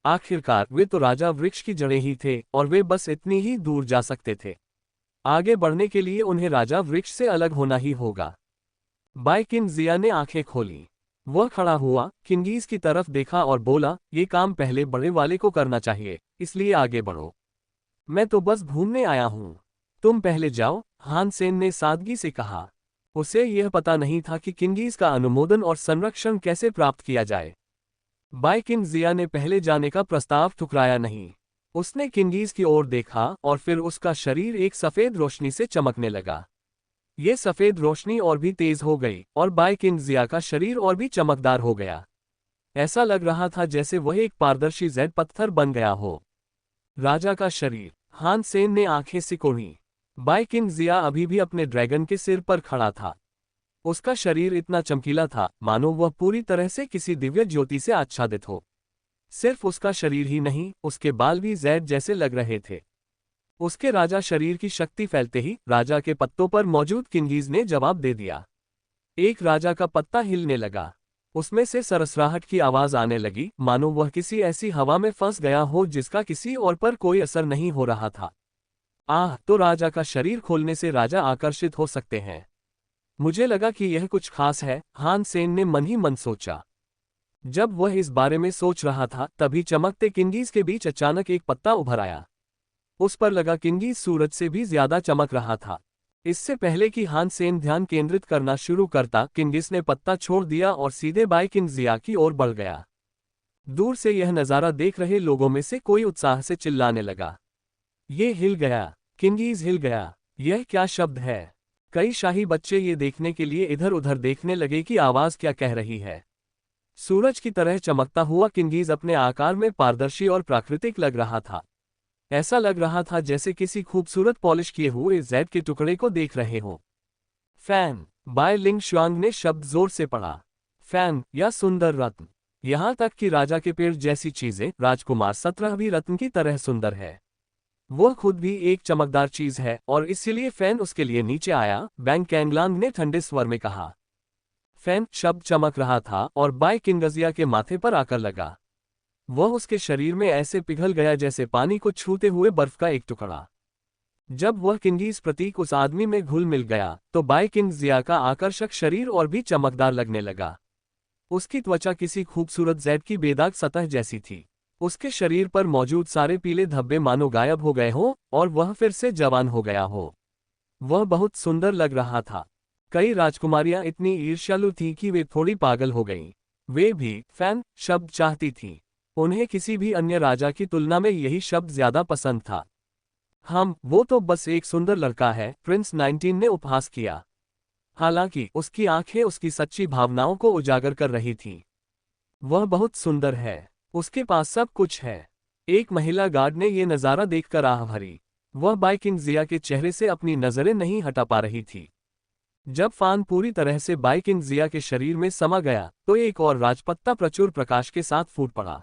आखिरकार वे तो राजा वृक्ष की जड़ें ही थे और वे बस इतनी ही दूर जा सकते थे। आगे बढ़ने के लिए उन्हें राजा वृक्ष से अलग होना ही होगा। बाई किंग जिया ने आंखें खोली। वह खड़ा हुआ, किंगीज की तरफ देखा और बोला, ये काम पहले बड़े वाले को करना चाहिए, इसलिए आगे बढ़ो। मैं तो बस घूमने आया हूं, तुम पहले जाओ, हान सेन ने सादगी से कहा। उसे यह पता नहीं था कि किंगीज का अनुमोदन और संरक्षण कैसे प्राप्त किया जाए। बाई किंग जिया ने पहले जाने का प्रस्ताव ठुकराया नहीं। उसने किंगीज की ओर देखा और फिर उसका शरीर एक सफेद रोशनी से चमकने लगा। ये सफेद रोशनी और भी तेज हो गई और बाई किंग जिया का शरीर और भी चमकदार हो गया। ऐसा लग रहा था जैसे वह एक पारदर्शी जेड पत्थर बन गया हो। राजा का शरीर, हान सेन ने आंखें सिकोड़ी। बाई किंग जिया अभी भी अपने ड्रैगन के सिर पर खड़ा था। उसका शरीर इतना चमकीला था मानो वह पूरी तरह से किसी दिव्य ज्योति से आच्छादित हो। सिर्फ उसका शरीर ही नहीं, उसके बाल भी जेड जैसे लग रहे थे। उसके राजा शरीर की शक्ति फैलते ही राजा के पत्तों पर मौजूद किंगीज ने जवाब दे दिया। एक राजा का पत्ता हिलने लगा। उसमें से सरसराहट की आवाज आने लगी, मानो वह किसी ऐसी हवा में फंस गया हो जिसका किसी और पर कोई असर नहीं हो रहा था। आह, तो राजा का शरीर खोलने से राजा आकर्षित हो सकते हैं। मुझे लगा कि यह कुछ खास है, हान सेन ने मन ही मन सोचा। जब वह इस बारे में सोच रहा था तभी चमकते किंगीज के बीच अचानक एक पत्ता उभर आया। उस पर लगा किंगीज सूरज से भी ज्यादा चमक रहा था। इससे पहले कि हान सेन ध्यान केंद्रित करना शुरू करता, किंगीज ने पत्ता छोड़ दिया और सीधे बाई किंग जिया की ओर बढ़ गया। दूर से यह नजारा देख रहे लोगों में से कोई उत्साह से चिल्लाने लगा, ये हिल गया, किंगीज हिल गया, यह क्या शब्द है। कई शाही बच्चे ये देखने के लिए इधर उधर देखने लगे कि आवाज क्या कह रही है। सूरज की तरह चमकता हुआ किंगीज अपने आकार में पारदर्शी और प्राकृतिक लग रहा था। ऐसा लग रहा था जैसे किसी खूबसूरत पॉलिश किए हुए जेड के टुकड़े को देख रहे हो। फैन, बाय लिंग शुआंग ने शब्द जोर से पढ़ा। फैन या सुंदर रत्न। यहां तक कि राजा के पेड़ जैसी चीजें, राजकुमार 17 भी रत्न की तरह सुंदर है। वह खुद भी एक चमकदार चीज है और इसीलिए फैन उसके लिए नीचे आया, बैंग कैंगलांग ने ठंडे स्वर में कहा। फैन शब्द चमक रहा था और बाय किंगजिया के माथे पर आकर लगा। वह उसके शरीर में ऐसे पिघल गया जैसे पानी को छूते हुए बर्फ का एक टुकड़ा। जब वह किंगीज प्रतीक उस आदमी में घुल मिल गया तो बाई किंग जिया का आकर्षक शरीर और भी चमकदार लगने लगा। उसकी त्वचा किसी खूबसूरत जेड की बेदाग सतह जैसी थी। उसके शरीर पर मौजूद सारे पीले धब्बे मानो गायब हो गए हों और वह फिर से जवान हो गया हो। वह बहुत सुंदर लग रहा था। कई राजकुमारियां इतनी ईर्ष्यालु थीं कि वे थोड़ी पागल हो गईं। वे भी फैन शब्द चाहती थीं। उन्हें किसी भी अन्य राजा की तुलना में यही शब्द ज्यादा पसंद था। वो तो बस एक सुंदर लड़का है, प्रिंस 19 ने उपहास किया। हालांकि उसकी आंखें उसकी सच्ची भावनाओं को उजागर कर रही थीं। वह बहुत सुंदर है, उसके पास सब कुछ है। एक महिला गार्ड ने यह नजारा देखकर आह भरी। वह बाई किंग जिया के चेहरे से अपनी नजरें नहीं हटा पा रही थी। जब फान पूरी तरह से बाई किंग जिया के शरीर में समा गया तो एक और राजपत्ता प्रचुर प्रकाश के साथ फूट पड़ा।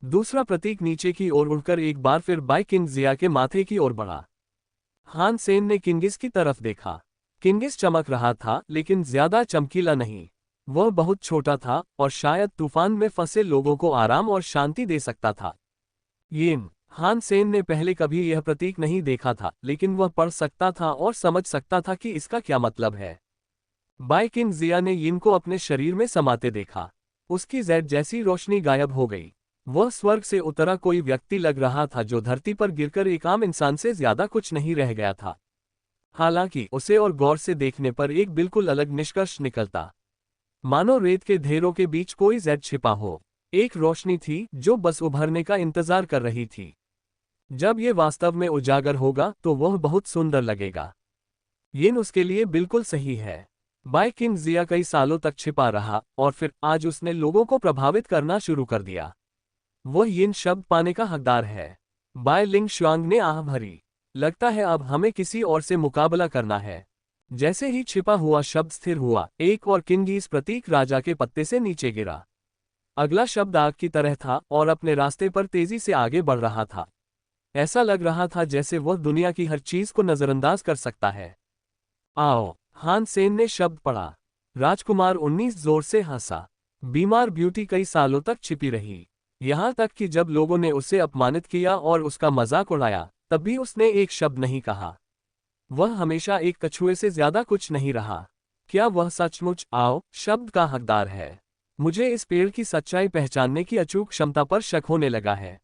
दूसरा प्रतीक नीचे की ओर उड़कर एक बार फिर बाई किंग जिया के माथे की ओर बढ़ा। हान सेन ने किंगिस की तरफ देखा। किंगिस चमक रहा था लेकिन ज्यादा चमकीला नहीं। वह बहुत छोटा था और शायद तूफान में फंसे लोगों को आराम और शांति दे सकता था। यिन, हान सेन ने पहले कभी यह प्रतीक नहीं देखा था, लेकिन वह पढ़ सकता था और समझ सकता था कि इसका क्या मतलब है। बाई किंग जिया ने यिन को अपने शरीर में समाते देखा। उसकी जेड जैसी रोशनी गायब हो गई। वह स्वर्ग से उतरा कोई व्यक्ति लग रहा था जो धरती पर गिरकर एक आम इंसान से ज्यादा कुछ नहीं रह गया था। हालांकि उसे और गौर से देखने पर एक बिल्कुल अलग निष्कर्ष निकलता, मानो रेत के ढेरों के बीच कोई जेड छिपा हो। एक रोशनी थी जो बस उभरने का इंतजार कर रही थी। जब ये वास्तव में उजागर होगा तो वह बहुत सुंदर लगेगा। यिन उसके लिए बिल्कुल सही है। बाय किंग जिया कई सालों तक छिपा रहा और फिर आज उसने लोगों को प्रभावित करना शुरू कर दिया। वह यिन शब्द पाने का हकदार है। बाय लिंग शुआंग ने आह भरी। लगता है अब हमें किसी और से मुकाबला करना है। जैसे ही छिपा हुआ शब्द स्थिर हुआ, एक और किंगीज प्रतीक राजा के पत्ते से नीचे गिरा। अगला शब्द आग की तरह था और अपने रास्ते पर तेजी से आगे बढ़ रहा था। ऐसा लग रहा था जैसे वह दुनिया की हर चीज को नजरअंदाज कर सकता है। आओ, हान सेन ने शब्द पढ़ा। राजकुमार 19 जोर से हंसा। बीमार ब्यूटी कई सालों तक छिपी रही। यहां तक कि जब लोगों ने उसे अपमानित किया और उसका मजाक उड़ाया, तब भी उसने एक शब्द नहीं कहा। वह हमेशा एक कछुए से ज्यादा कुछ नहीं रहा। क्या वह सचमुच आओ शब्द का हकदार है? मुझे इस पेड़ की सच्चाई पहचानने की अचूक क्षमता पर शक होने लगा है।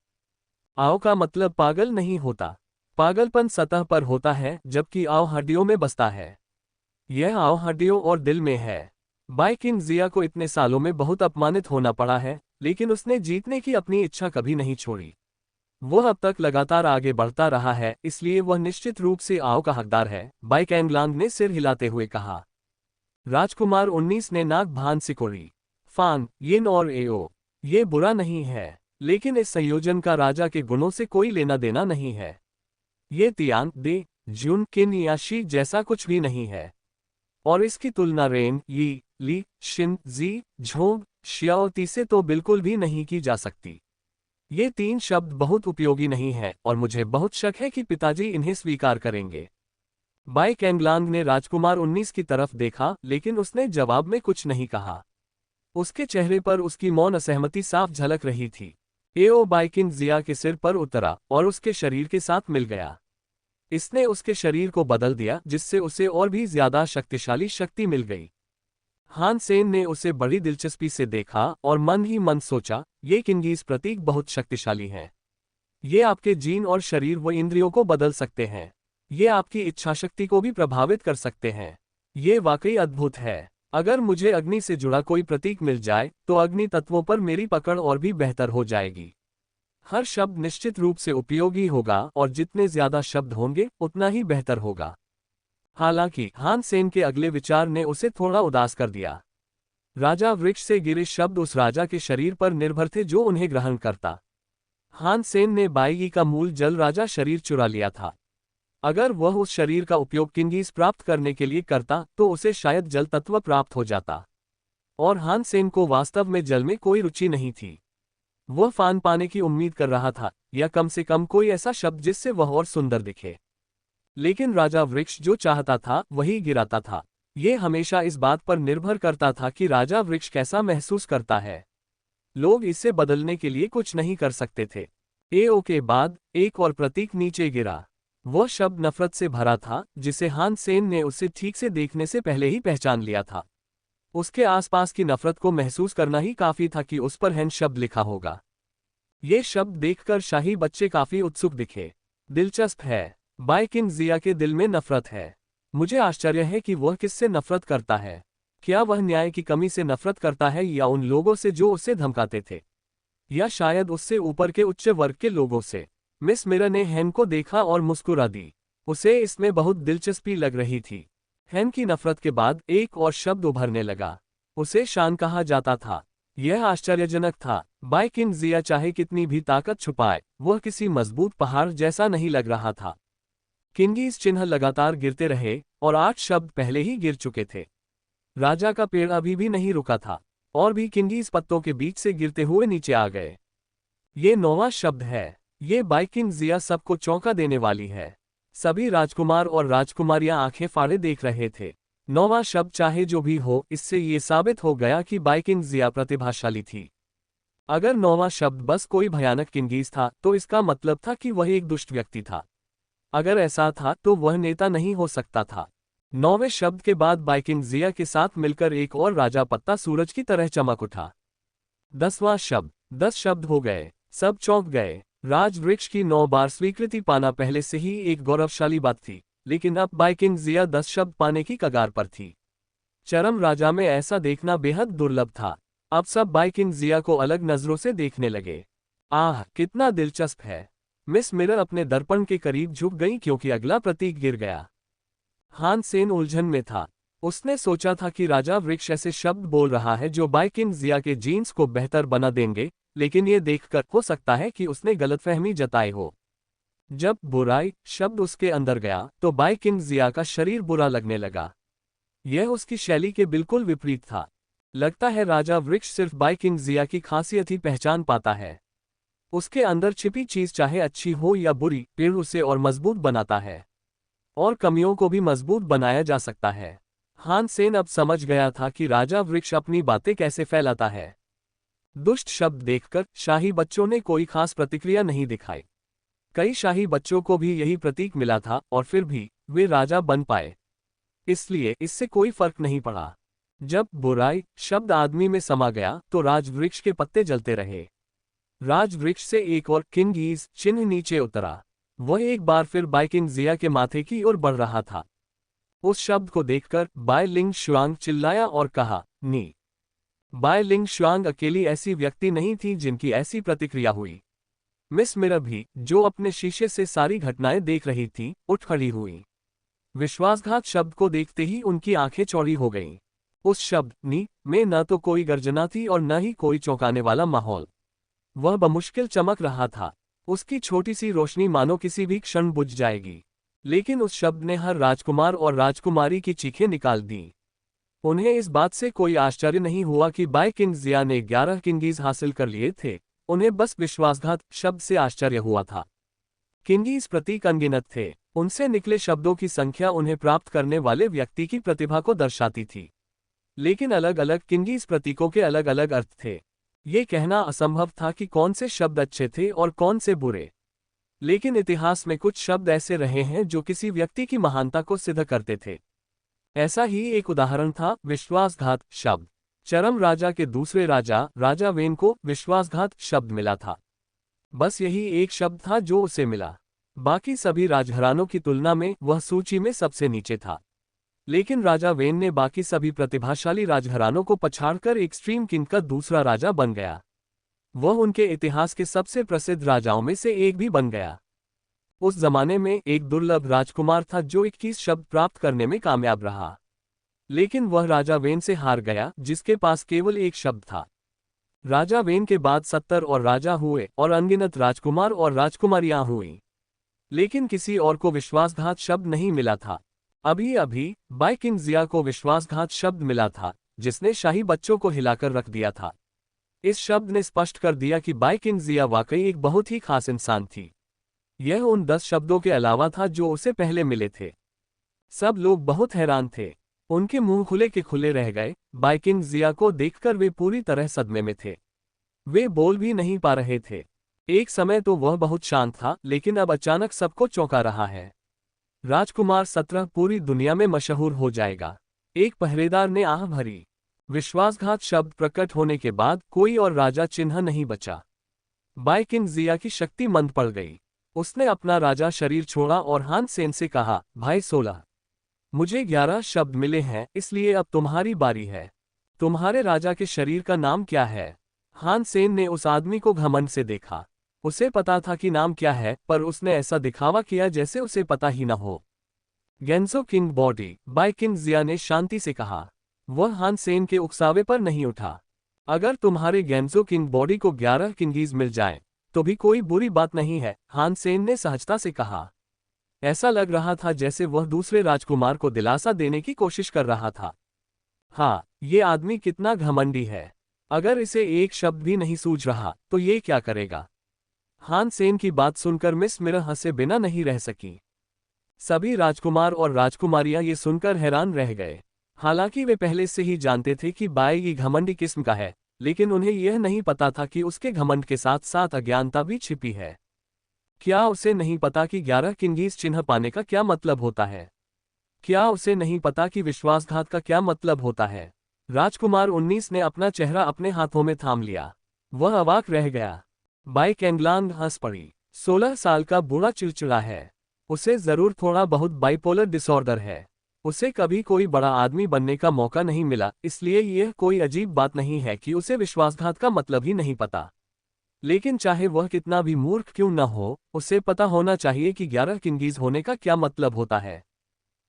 आओ का मतलब पागल नहीं होता। पागलपन सतह पर होता है, जबकि आओ हड्डियों में बसता है। यह आओ हड्डियों और दिल में है। बाय किंग जिया को इतने सालों में बहुत अपमानित होना पड़ा है, लेकिन उसने जीतने की अपनी इच्छा कभी नहीं छोड़ी। वह अब तक लगातार आगे बढ़ता रहा है, इसलिए वह निश्चित रूप से आओ का हकदार है, बाय कैंगलांग ने सिर हिलाते हुए कहा। राजकुमार 19 ने नाक भान सिकोड़ी। फान, यिन और एओ, ये बुरा नहीं है, लेकिन इस संयोजन का राजा के गुणों से कोई लेना देना नहीं है। ये तियान, दे, जुन, किन या शी जैसा कुछ भी नहीं है। और इसकी तुलना रेन, यी, ली, शिन, जी, झोंग, श्याओ ती से तो बिल्कुल भी नहीं की जा सकती। ये तीन शब्द बहुत उपयोगी नहीं है और मुझे बहुत शक है कि पिताजी इन्हें स्वीकार करेंगे। बाय कैंगलांग ने राजकुमार 19 की तरफ देखा, लेकिन उसने जवाब में कुछ नहीं कहा। उसके चेहरे पर उसकी मौन असहमति साफ झलक रही थी। एओ बाय किंग जिया के सिर पर उतरा और उसके शरीर के साथ मिल गया। इसने उसके शरीर को बदल दिया, जिससे उसे और भी ज्यादा शक्तिशाली शक्ति मिल गई। हान सेन ने उसे बड़ी दिलचस्पी से देखा और मन ही मन सोचा, ये किंगीज प्रतीक बहुत शक्तिशाली हैं। ये आपके जीन और शरीर व इंद्रियों को बदल सकते हैं। ये आपकी इच्छाशक्ति को भी प्रभावित कर सकते हैं। ये वाकई अद्भुत है। अगर मुझे अग्नि से जुड़ा कोई प्रतीक मिल जाए, तो अग्नि तत्वों पर मेरी पकड़ और भी बेहतर हो जाएगी। हर शब्द निश्चित रूप से उपयोगी होगा और जितने ज्यादा शब्द होंगे, उतना ही बेहतर होगा। हालांकि हान सेन के अगले विचार ने उसे थोड़ा उदास कर दिया। राजा वृक्ष से गिरे शब्द उस राजा के शरीर पर निर्भर थे जो उन्हें ग्रहण करता। हान सेन ने बाईगी का मूल जल राजा शरीर चुरा लिया था। अगर वह उस शरीर का उपयोग किंगीज प्राप्त करने के लिए करता, तो उसे शायद जल तत्व प्राप्त हो जाता। और हान सेन को वास्तव में जल में कोई रुचि नहीं थी। वह फान पाने की उम्मीद कर रहा था, या कम से कम कोई ऐसा शब्द जिससे वह और सुंदर दिखे। लेकिन राजा वृक्ष जो चाहता था वही गिराता था। यह हमेशा इस बात पर निर्भर करता था कि राजा वृक्ष कैसा महसूस करता है। लोग इसे बदलने के लिए कुछ नहीं कर सकते थे। एओ के बाद एक और प्रतीक नीचे गिरा। वह शब्द नफरत से भरा था, जिसे हान सेन ने उसे ठीक से देखने से पहले ही पहचान लिया था। उसके आसपास की नफरत को महसूस करना ही काफी था कि उस पर हैन शब्द लिखा होगा। ये शब्द देखकर शाही बच्चे काफी उत्सुक दिखे। दिलचस्प है। बाय किंग जिया के दिल में नफरत है। मुझे आश्चर्य है कि वह किससे नफरत करता है। क्या वह न्याय की कमी से नफरत करता है, या उन लोगों से जो उसे धमकाते थे, या शायद उससे ऊपर के उच्च वर्ग के लोगों से। मिस मिरर ने हैन को देखा और मुस्कुरा दी। उसे इसमें बहुत दिलचस्पी लग रही थी। हैन की नफरत के बाद एक और शब्द उभरने लगा। उसे शान कहा जाता था। यह आश्चर्यजनक था। बाय किंग जिया चाहे कितनी भी ताकत छुपाए, वह किसी मजबूत पहाड़ जैसा नहीं लग रहा था। किंगीज चिन्ह लगातार गिरते रहे और 8 शब्द पहले ही गिर चुके थे। राजा का पेड़ अभी भी नहीं रुका था, और भी किंगीज पत्तों के बीच से गिरते हुए नीचे आ गए। ये 9वां शब्द है। ये बाय किंग जिया सबको चौंका देने वाली है। सभी राजकुमार और राजकुमारियां आंखें फाड़े देख रहे थे। 9वां शब्द चाहे जो भी हो, इससे ये साबित हो गया कि बाय किंग जिया प्रतिभाशाली थी। अगर 9वां शब्द बस कोई भयानक किंगीज था, तो इसका मतलब था कि वह एक दुष्ट व्यक्ति था। अगर ऐसा था तो वह नेता नहीं हो सकता था। 9वें शब्द के बाद बाय किंग जिया के साथ मिलकर एक और राजा पत्ता सूरज की तरह चमक उठा। 10वां शब्द। 10 शब्द हो गए। सब चौंक गए। राज वृक्ष की 9 बार स्वीकृति पाना पहले से ही एक गौरवशाली बात थी, लेकिन अब बाय किंग जिया 10 शब्द पाने की कगार पर थी। चरम राजा में ऐसा देखना बेहद दुर्लभ था। अब सब बाय किंग जिया को अलग नजरों से देखने लगे। आह, कितना दिलचस्प है। मिस मिरर अपने दर्पण के करीब झुक गई क्योंकि अगला प्रतीक गिर गया। हान सेन उलझन में था। उसने सोचा था कि राजा वृक्ष ऐसे शब्द बोल रहा है जो बाई किंग जिया के जीन्स को बेहतर बना देंगे, लेकिन ये देखकर हो सकता है कि उसने गलतफहमी जताई हो। जब बुराई शब्द उसके अंदर गया तो बाई किंग जिया का शरीर बुरा लगने लगा। यह उसकी शैली के बिल्कुल विपरीत था। लगता है राजा वृक्ष सिर्फ बाई किंग जिया की खासियत ही पहचान पाता है। उसके अंदर छिपी चीज चाहे अच्छी हो या बुरी, पेड़ उसे और मजबूत बनाता है, और कमियों को भी मजबूत बनाया जा सकता है। हान सेन अब समझ गया था कि राजा वृक्ष अपनी बातें कैसे फैलाता है। दुष्ट शब्द देखकर शाही बच्चों ने कोई खास प्रतिक्रिया नहीं दिखाई। कई शाही बच्चों को भी यही प्रतीक मिला था और फिर भी वे राजा बन पाए, इसलिए इससे कोई फर्क नहीं पड़ा। जब बुराई शब्द आदमी में समा गया तो राजवृक्ष के पत्ते जलते रहे। राजवृक्ष से एक और किंगीज चिन्ह नीचे उतरा। वह एक बार फिर बाई किंग जिया के माथे की ओर बढ़ रहा था। उस शब्द को देखकर बाई लिंग शुआंग चिल्लाया और कहा, नी। बाई लिंग शुआंग अकेली ऐसी व्यक्ति नहीं थी जिनकी ऐसी प्रतिक्रिया हुई। मिस मिरर भी, जो अपने शीशे से सारी घटनाएं देख रही थी, उठ खड़ी हुई। विश्वासघात शब्द को देखते ही उनकी आंखें चौड़ी हो गईं। उस शब्द नी में न तो कोई गर्जना थी और न ही कोई चौंकाने वाला माहौल। वह बमुश्किल चमक रहा था। उसकी छोटी सी रोशनी मानो किसी भी क्षण बुझ जाएगी। लेकिन उस शब्द ने हर राजकुमार और राजकुमारी की चीखें निकाल दी। उन्हें इस बात से कोई आश्चर्य नहीं हुआ कि बाई किंग जिया ने 11 किंगीज हासिल कर लिए थे। उन्हें बस विश्वासघात शब्द से आश्चर्य हुआ था। किंगीज प्रतीक अनगिनत थे। उनसे निकले शब्दों की संख्या उन्हें प्राप्त करने वाले व्यक्ति की प्रतिभा को दर्शाती थी। लेकिन अलग अलग किंगीज प्रतीकों के अलग अलग अर्थ थे। ये कहना असंभव था कि कौन से शब्द अच्छे थे और कौन से बुरे। लेकिन इतिहास में कुछ शब्द ऐसे रहे हैं जो किसी व्यक्ति की महानता को सिद्ध करते थे। ऐसा ही एक उदाहरण था विश्वासघात शब्द। चरम राजा के दूसरे राजा राजा वेन को विश्वासघात शब्द मिला था। बस यही एक शब्द था जो उसे मिला। बाकी सभी राजघरानों की तुलना में वह सूची में सबसे नीचे था। लेकिन राजा वेन ने बाकी सभी प्रतिभाशाली राजघरानों को पछाड़कर एक्सट्रीम किंग का दूसरा राजा बन गया। वह उनके इतिहास के सबसे प्रसिद्ध राजाओं में से एक भी बन गया। उस जमाने में एक दुर्लभ राजकुमार था जो 21 शब्द प्राप्त करने में कामयाब रहा। लेकिन वह राजा वेन से हार गया जिसके पास केवल एक शब्द था। राजा वेन के बाद 70 और राजा हुए और अनगिनत राजकुमार और राजकुमारियां हुईं। लेकिन किसी और को विश्वासघात शब्द नहीं मिला था। अभी अभी बाई किंग जिया को विश्वासघात शब्द मिला था, जिसने शाही बच्चों को हिलाकर रख दिया था। इस शब्द ने स्पष्ट कर दिया कि बाई किंग जिया वाकई एक बहुत ही खास इंसान थी। यह उन 10 शब्दों के अलावा था जो उसे पहले मिले थे। सब लोग बहुत हैरान थे। उनके मुंह खुले के खुले रह गए। बाई किंग जिया को देखकर वे पूरी तरह सदमे में थे। वे बोल भी नहीं पा रहे थे। एक समय तो वह बहुत शांत था, लेकिन अब अचानक सबको चौंका रहा है। राजकुमार 17 पूरी दुनिया में मशहूर हो जाएगा। एक पहरेदार ने आह भरी। विश्वासघात शब्द प्रकट होने के बाद कोई और राजा चिन्ह नहीं बचा। बाई किंग जिया की शक्ति मंद पड़ गई। उसने अपना राजा शरीर छोड़ा और हान सेन से कहा, भाई 16, मुझे 11 शब्द मिले हैं, इसलिए अब तुम्हारी बारी है। तुम्हारे राजा के शरीर का नाम क्या है? हान सेन ने उस आदमी को घमंड से देखा। उसे पता था कि नाम क्या है, पर उसने ऐसा दिखावा किया जैसे उसे पता ही न हो। गेंजो किंग बॉडी, बाई किंग जिया ने शांति से कहा। वह हान सेन के उकसावे पर नहीं उठा। अगर तुम्हारे गेंजो किंग बॉडी को 11 किंगीज मिल जाएं, तो भी कोई बुरी बात नहीं है, हान सेन ने सहजता से कहा। ऐसा लग रहा था जैसे वह दूसरे राजकुमार को दिलासा देने की कोशिश कर रहा था। हाँ, ये आदमी कितना घमंडी है। अगर इसे एक शब्द भी नहीं सूझ रहा तो ये क्या करेगा? हान सेन की बात सुनकर मिस मिरर हंसे बिना नहीं रह सकी। सभी राजकुमार और राजकुमारियां ये सुनकर हैरान रह गए। हालांकि वे पहले से ही जानते थे कि बाई ये घमंडी किस्म का है, लेकिन उन्हें यह नहीं पता था कि उसके घमंड के साथ साथ अज्ञानता भी छिपी है। क्या उसे नहीं पता कि 11 किंगीज चिन्ह पाने का क्या मतलब होता है? क्या उसे नहीं पता कि विश्वासघात का क्या मतलब होता है? राजकुमार 19 ने अपना चेहरा अपने हाथों में थाम लिया। वह अवाक रह गया। बाई कैंगलांग हंस पड़ी। 16 साल का बूढ़ा चिड़चिड़ा है। उसे जरूर थोड़ा बहुत बाइपोलर डिसऑर्डर है। उसे कभी कोई बड़ा आदमी बनने का मौका नहीं मिला, इसलिए यह कोई अजीब बात नहीं है कि उसे विश्वासघात का मतलब ही नहीं पता। लेकिन चाहे वह कितना भी मूर्ख क्यों न हो, उसे पता होना चाहिए कि 11 किंगीज होने का क्या मतलब होता है।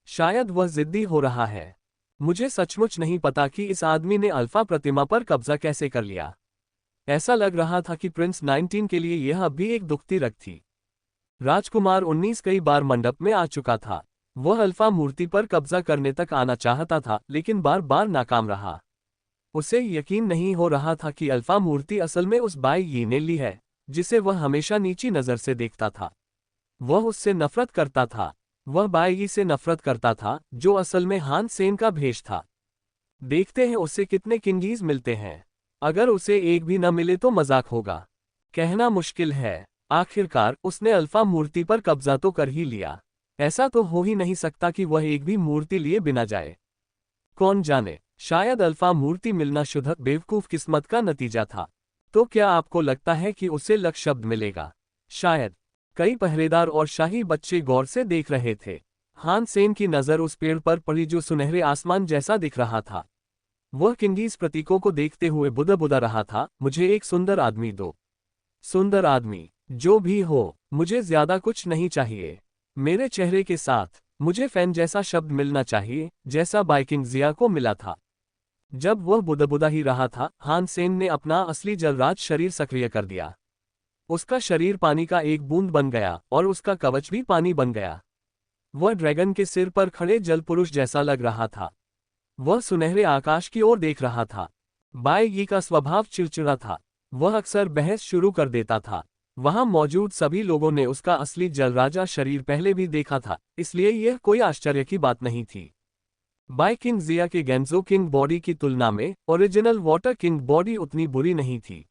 शायद वह जिद्दी हो रहा है। मुझे सचमुच नहीं पता कि इस आदमी ने अल्फा प्रतिमा पर कब्जा कैसे कर लिया। ऐसा लग रहा था कि प्रिंस 19 के लिए यह अब भी एक दुखती रग थी। राजकुमार 19 कई बार मंडप में आ चुका था। वह अल्फा मूर्ति पर कब्जा करने तक आना चाहता था, लेकिन बार बार नाकाम रहा। उसे यकीन नहीं हो रहा था कि अल्फा मूर्ति असल में उस बाई यी ने ली है, जिसे वह हमेशा नीची नज़र से देखता था। वह उससे नफरत करता था। वह बाई यी से नफरत करता था, जो असल में हान सेन का भेष था। देखते हैं उसे कितने किंगीज मिलते हैं। अगर उसे एक भी न मिले तो मजाक होगा। कहना मुश्किल है। आखिरकार उसने अल्फा मूर्ति पर कब्जा तो कर ही लिया। ऐसा तो हो ही नहीं सकता कि वह एक भी मूर्ति लिए बिना जाए। कौन जाने, शायद अल्फा मूर्ति मिलना शुद्ध बेवकूफ किस्मत का नतीजा था। तो क्या आपको लगता है कि उसे लक शब्द मिलेगा? शायद। कई पहरेदार और शाही बच्चे गौर से देख रहे थे। हान सेन की नज़र उस पेड़ पर पड़ी जो सुनहरे आसमान जैसा दिख रहा था। वह किंगीज प्रतीकों को देखते हुए बुदा रहा था। मुझे एक सुंदर आदमी दो। सुंदर आदमी, जो भी हो, मुझे ज्यादा कुछ नहीं चाहिए। मेरे चेहरे के साथ मुझे फैन जैसा शब्द मिलना चाहिए, जैसा बाइकिंग जिया को मिला था। जब वह बुदा ही रहा था, हान सेन ने अपना असली जलराज शरीर सक्रिय कर दिया। उसका शरीर पानी का एक बूंद बन गया और उसका कवच भी पानी बन गया। वह ड्रैगन के सिर पर खड़े जल पुरुष जैसा लग रहा था। वह सुनहरे आकाश की ओर देख रहा था। बाई यी का स्वभाव चिड़चिड़ा था। वह अक्सर बहस शुरू कर देता था। वहां मौजूद सभी लोगों ने उसका असली जलराजा शरीर पहले भी देखा था, इसलिए यह कोई आश्चर्य की बात नहीं थी। बाई किंग जिया के गेंजो किंग बॉडी की तुलना में ओरिजिनल वाटर किंग बॉडी उतनी बुरी नहीं थी,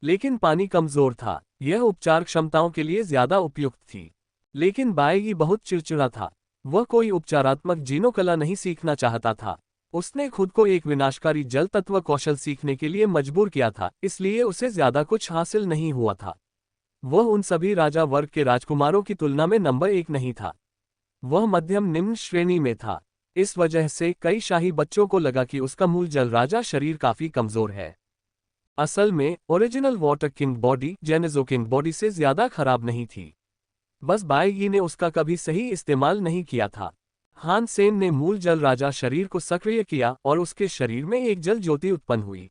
लेकिन पानी कमजोर था। यह उपचार क्षमताओं के लिए ज्यादा उपयुक्त थी। लेकिन बाई यी बहुत चिड़चिड़ा था। वह कोई उपचारात्मक जीनोकला नहीं सीखना चाहता था। उसने खुद को एक विनाशकारी जल तत्व कौशल सीखने के लिए मजबूर किया था, इसलिए उसे ज्यादा कुछ हासिल नहीं हुआ था। वह उन सभी राजा वर्ग के राजकुमारों की तुलना में नंबर 1 नहीं था। वह मध्यम निम्न श्रेणी में था। इस वजह से कई शाही बच्चों को लगा कि उसका मूल जलराजा शरीर काफी कमजोर है। असल में ओरिजिनल वाटर किंग बॉडी जेनेजो किंग बॉडी से ज्यादा खराब नहीं थी। बस बाई यी ने उसका कभी सही इस्तेमाल नहीं किया था। हान सेन ने मूल जल राजा शरीर को सक्रिय किया और उसके शरीर में एक जल ज्योति उत्पन्न हुई।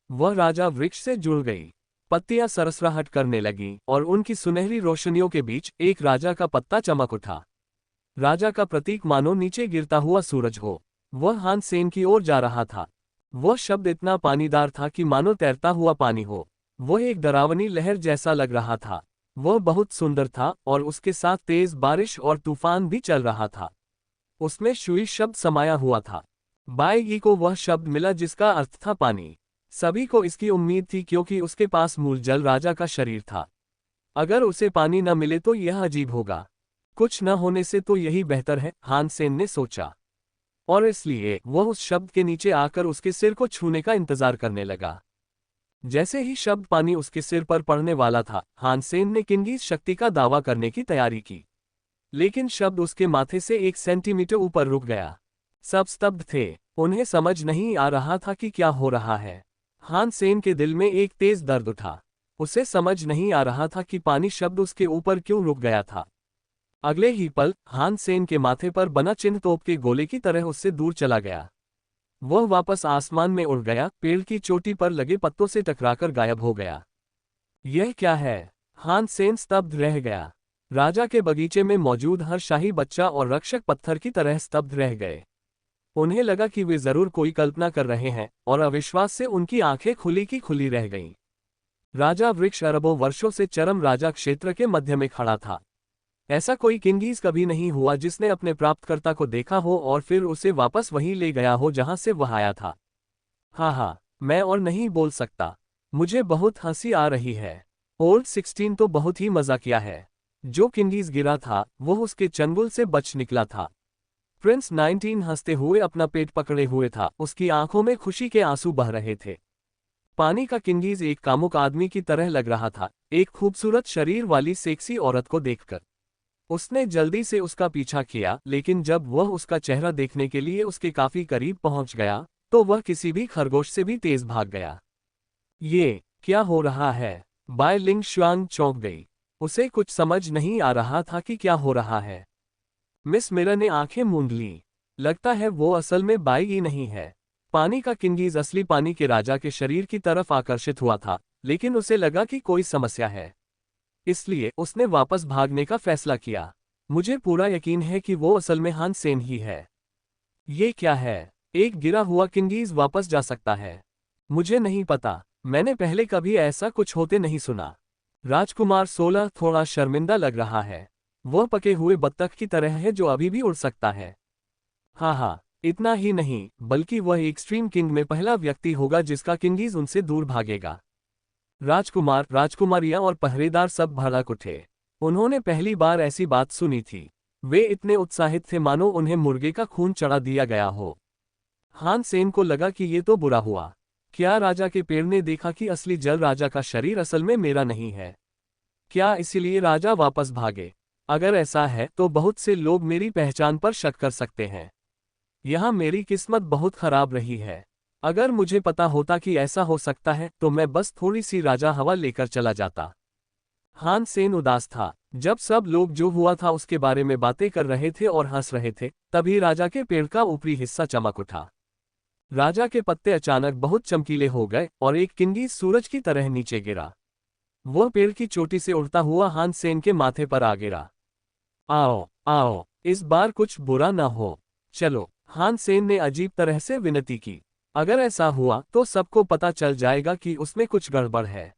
वह राजा वृक्ष से जुड़ गई। पत्तियां सरसराहट करने लगीं और उनकी सुनहरी रोशनियों के बीच एक राजा का पत्ता चमक उठा। राजा का प्रतीक मानो नीचे गिरता हुआ सूरज हो। वह हान सेन की ओर जा रहा था। वह शब्द इतना पानीदार था कि मानो तैरता हुआ पानी हो। वह एक डरावनी लहर जैसा लग रहा था। वह बहुत सुंदर था और उसके साथ तेज बारिश और तूफान भी चल रहा था। उसमें शुई शब्द समाया हुआ था। बाई यी को वह शब्द मिला जिसका अर्थ था पानी। सभी को इसकी उम्मीद थी क्योंकि उसके पास मूल जल राजा का शरीर था। अगर उसे पानी न मिले तो यह अजीब होगा। कुछ न होने से तो यही बेहतर है, हान सेन ने सोचा। और इसलिए वह उस शब्द के नीचे आकर उसके सिर को छूने का इंतजार करने लगा। जैसे ही शब्द पानी उसके सिर पर पड़ने वाला था, हान सेन ने किंगीज शक्ति का दावा करने की तैयारी की। लेकिन शब्द उसके माथे से 1 सेंटीमीटर ऊपर रुक गया। सब स्तब्ध थे। उन्हें समझ नहीं आ रहा था कि क्या हो रहा है। हान सेन के दिल में एक तेज दर्द उठा। उसे समझ नहीं आ रहा था कि पानी शब्द उसके ऊपर क्यों रुक गया था। अगले ही पल हान सेन के माथे पर बना चिन्ह तोप के गोले की तरह उससे दूर चला गया। वह वापस आसमान में उड़ गया, पेड़ की चोटी पर लगे पत्तों से टकराकर गायब हो गया। यह क्या है? हान सेन स्तब्ध रह गया। राजा के बगीचे में मौजूद हर शाही बच्चा और रक्षक पत्थर की तरह स्तब्ध रह गए। उन्हें लगा कि वे जरूर कोई कल्पना कर रहे हैं और अविश्वास से उनकी आंखें खुली की खुली रह गईं। राजा वृक्ष अरबों वर्षों से चरम राजा क्षेत्र के मध्य में खड़ा था। ऐसा कोई किंगीज कभी नहीं हुआ जिसने अपने प्राप्तकर्ता को देखा हो और फिर उसे वापस वहीं ले गया हो जहां से वह आया था। हाँ, मैं और नहीं बोल सकता। मुझे बहुत हंसी आ रही है। ओल्ड 16 तो बहुत ही मजा किया है। जो किंगीज गिरा था वह उसके चंगुल से बच निकला था। प्रिंस 19 हंसते हुए अपना पेट पकड़े हुए था। उसकी आंखों में खुशी के आंसू बह रहे थे। पानी का किंगीज एक कामुक आदमी की तरह लग रहा था, एक खूबसूरत शरीर वाली सेक्सी औरत को देखकर। उसने जल्दी से उसका पीछा किया, लेकिन जब वह उसका चेहरा देखने के लिए उसके काफी करीब पहुंच गया तो वह किसी भी खरगोश से भी तेज भाग गया। ये क्या हो रहा है? बाय लिंग शुआंग चौंक गई। उसे कुछ समझ नहीं आ रहा था कि क्या हो रहा है। मिस मिरर ने आंखें मूंद लीं। लगता है वो असल में बाई ही नहीं है। पानी का किंगीज असली पानी के राजा के शरीर की तरफ आकर्षित हुआ था, लेकिन उसे लगा कि कोई समस्या है। इसलिए उसने वापस भागने का फैसला किया। मुझे पूरा यकीन है कि वो असल में हान सेन ही है। ये क्या है? एक गिरा हुआ किंगीज वापस जा सकता है? मुझे नहीं पता। मैंने पहले कभी ऐसा कुछ होते नहीं सुना। राजकुमार 16 थोड़ा शर्मिंदा लग रहा है। वह पके हुए बत्तख की तरह है जो अभी भी उड़ सकता है। हाँ, इतना ही नहीं, बल्कि वह एक्सट्रीम किंग में पहला व्यक्ति होगा जिसका किंगीज उनसे दूर भागेगा। राजकुमार, राजकुमारियां और पहरेदार सब भड़क उठे। उन्होंने पहली बार ऐसी बात सुनी थी। वे इतने उत्साहित थे मानो उन्हें मुर्गे का खून चढ़ा दिया गया हो। हान सेन को लगा कि ये तो बुरा हुआ। क्या राजा के पेड़ ने देखा कि असली जल राजा का शरीर असल में मेरा नहीं है? क्या इसीलिए राजा वापस भागे? अगर ऐसा है तो बहुत से लोग मेरी पहचान पर शक कर सकते हैं। यहाँ मेरी किस्मत बहुत खराब रही है। अगर मुझे पता होता कि ऐसा हो सकता है तो मैं बस थोड़ी सी राजा हवा लेकर चला जाता। हान सेन उदास था। जब सब लोग जो हुआ था उसके बारे में बातें कर रहे थे और हंस रहे थे, तभी राजा के पेड़ का ऊपरी हिस्सा चमक उठा। राजा के पत्ते अचानक बहुत चमकीले हो गए और एक किंगीज सूरज की तरह नीचे गिरा। वह पेड़ की चोटी से उड़ता हुआ हान सेन के माथे पर आ गिरा। आओ, आओ, इस बार कुछ बुरा ना हो। चलो, हान सेन ने अजीब तरह से विनती की। अगर ऐसा हुआ तो सबको पता चल जाएगा कि उसमें कुछ गड़बड़ है।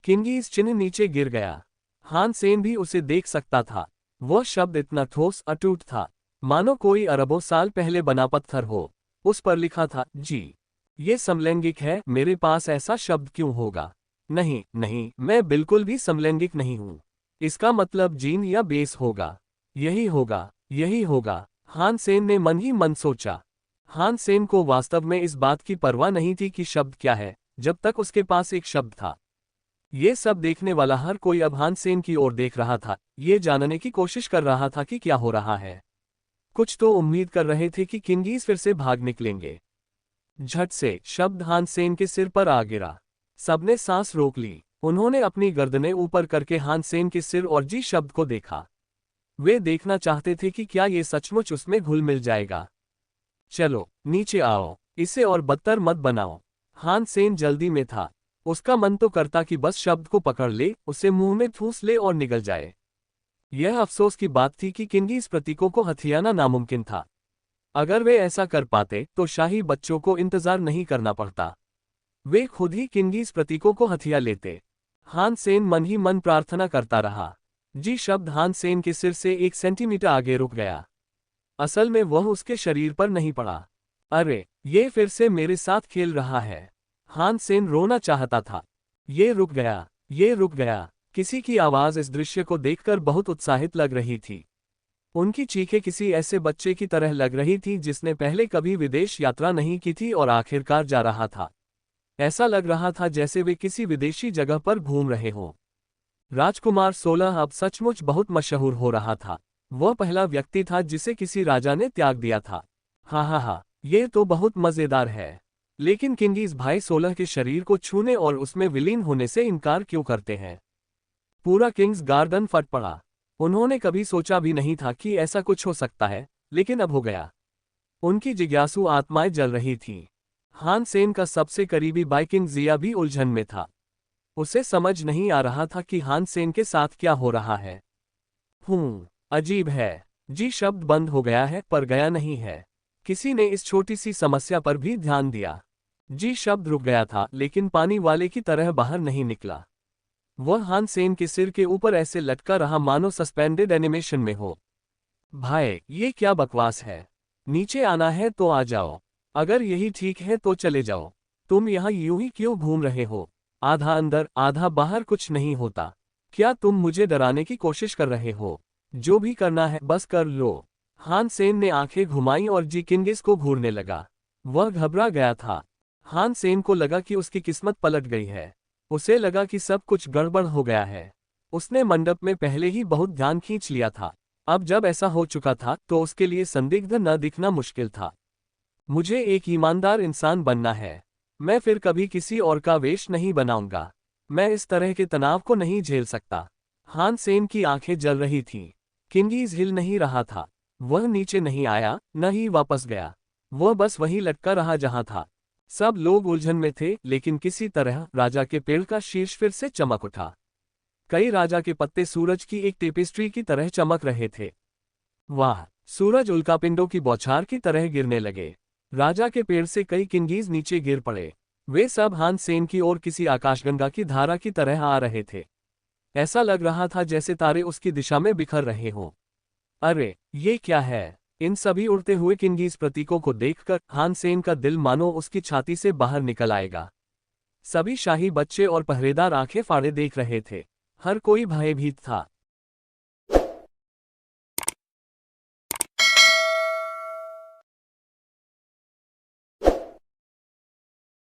किंगीज चिन्ह नीचे गिर गया। हान सेन भी उसे देख सकता था। वह शब्द इतना ठोस अटूट था, मानो कोई अरबों साल पहले बना पत्थर हो। उस पर लिखा था, जी। ये समलैंगिक है। मेरे पास ऐसा शब्द क्यों होगा? नहीं, नहीं, मैं बिल्कुल भी समलैंगिक नहीं हूं। इसका मतलब जीन या बेस होगा। यही होगा, यही होगा, हान सेन ने मन ही मन सोचा। हान सेन को वास्तव में इस बात की परवाह नहीं थी कि शब्द क्या है, जब तक उसके पास एक शब्द था। ये सब देखने वाला हर कोई अब हान सेन की ओर देख रहा था, ये जानने की कोशिश कर रहा था कि क्या हो रहा है। कुछ तो उम्मीद कर रहे थे कि किंगीज फिर से भाग निकलेंगे। झट से शब्द हान सेन के सिर पर आ गिरा। सबने सांस रोक ली। उन्होंने अपनी गर्दनें ऊपर करके हान सेन के सिर और जी शब्द को देखा। वे देखना चाहते थे कि क्या ये सचमुच उसमें घुल मिल जाएगा। चलो, नीचे आओ, इसे और बदतर मत बनाओ। हान सेन जल्दी में था। उसका मन तो करता कि बस शब्द को पकड़ ले, उसे मुंह में ठूस ले और निगल जाए। यह अफसोस की बात थी कि किंगीज प्रतीकों को हथियाना नामुमकिन था। अगर वे ऐसा कर पाते तो शाही बच्चों को इंतजार नहीं करना पड़ता। वे खुद ही किंगीज प्रतीकों को हथिया लेते। हान सेन मन ही मन प्रार्थना करता रहा। जी शब्द हान सेन के सिर से 1 सेंटीमीटर आगे रुक गया। असल में वह उसके शरीर पर नहीं पड़ा। अरे, ये फिर से मेरे साथ खेल रहा है। हान सेन रोना चाहता था। ये रुक गया, ये रुक गया। किसी की आवाज इस दृश्य को देखकर बहुत उत्साहित लग रही थी। उनकी चीखें किसी ऐसे बच्चे की तरह लग रही थी जिसने पहले कभी विदेश यात्रा नहीं की थी और आखिरकार जा रहा था। ऐसा लग रहा था जैसे वे किसी विदेशी जगह पर घूम रहे हों। राजकुमार 16 अब सचमुच बहुत मशहूर हो रहा था। वह पहला व्यक्ति था जिसे किसी राजा ने त्याग दिया था। हाँ, ये तो बहुत मजेदार है। लेकिन किंगीज भाई 16 के शरीर को छूने और उसमें विलीन होने से इनकार क्यों करते हैं? पूरा किंग्स गार्डन फट पड़ा। उन्होंने कभी सोचा भी नहीं था कि ऐसा कुछ हो सकता है, लेकिन अब हो गया। उनकी जिज्ञासु आत्माएं जल रही थीं। हान सेन का सबसे करीबी बाइकिंग जिया भी उलझन में था। उसे समझ नहीं आ रहा था कि हान सेन के साथ क्या हो रहा है। अजीब है। जी शब्द बंद हो गया है पर गया नहीं है। किसी ने इस छोटी सी समस्या पर भी ध्यान दिया। जी शब्द रुक गया था लेकिन पानी वाले की तरह बाहर नहीं निकला। वह हान सेन के सिर के ऊपर ऐसे लटका रहा मानो सस्पेंडेड एनिमेशन में हो। भाई, ये क्या बकवास है? नीचे आना है तो आ जाओ। अगर यही ठीक है तो चले जाओ। तुम यहाँ यूं ही क्यों घूम रहे हो? आधा अंदर आधा बाहर कुछ नहीं होता। क्या तुम मुझे डराने की कोशिश कर रहे हो? जो भी करना है बस कर लो। हान सेन ने आंखें घुमाई और जी किंगिस को घूरने लगा। वह घबरा गया था। हान सेन को लगा कि उसकी किस्मत पलट गई है। उसे लगा कि सब कुछ गड़बड़ हो गया है। उसने मंडप में पहले ही बहुत ध्यान खींच लिया था। अब जब ऐसा हो चुका था तो उसके लिए संदिग्ध न दिखना मुश्किल था। मुझे एक ईमानदार इंसान बनना है। मैं फिर कभी किसी और का वेश नहीं बनाऊंगा। मैं इस तरह के तनाव को नहीं झेल सकता। हान सेन की आंखें जल रही थीं। किंगीज हिल नहीं रहा था। वह नीचे नहीं आया, न ही वापस गया। वह बस वहीं लटका रहा जहां था। सब लोग उलझन में थे, लेकिन किसी तरह राजा के पेड़ का शीर्ष फिर से चमक उठा। कई राजा के पत्ते सूरज की एक टेपेस्ट्री की तरह चमक रहे थे। वाह! सूरज उल्कापिंडों की बौछार की तरह गिरने लगे। राजा के पेड़ से कई किंगीज नीचे गिर पड़े। वे सब हान सेन की ओर किसी आकाशगंगा की धारा की तरह आ रहे थे। ऐसा लग रहा था जैसे तारे उसकी दिशा में बिखर रहे हों। अरे, ये क्या है? इन सभी उड़ते हुए किंगीज प्रतीकों को देखकर हान सेन का दिल मानो उसकी छाती से बाहर निकल आएगा। सभी शाही बच्चे और पहरेदार आंखें फाड़े देख रहे थे। हर कोई भयभीत था।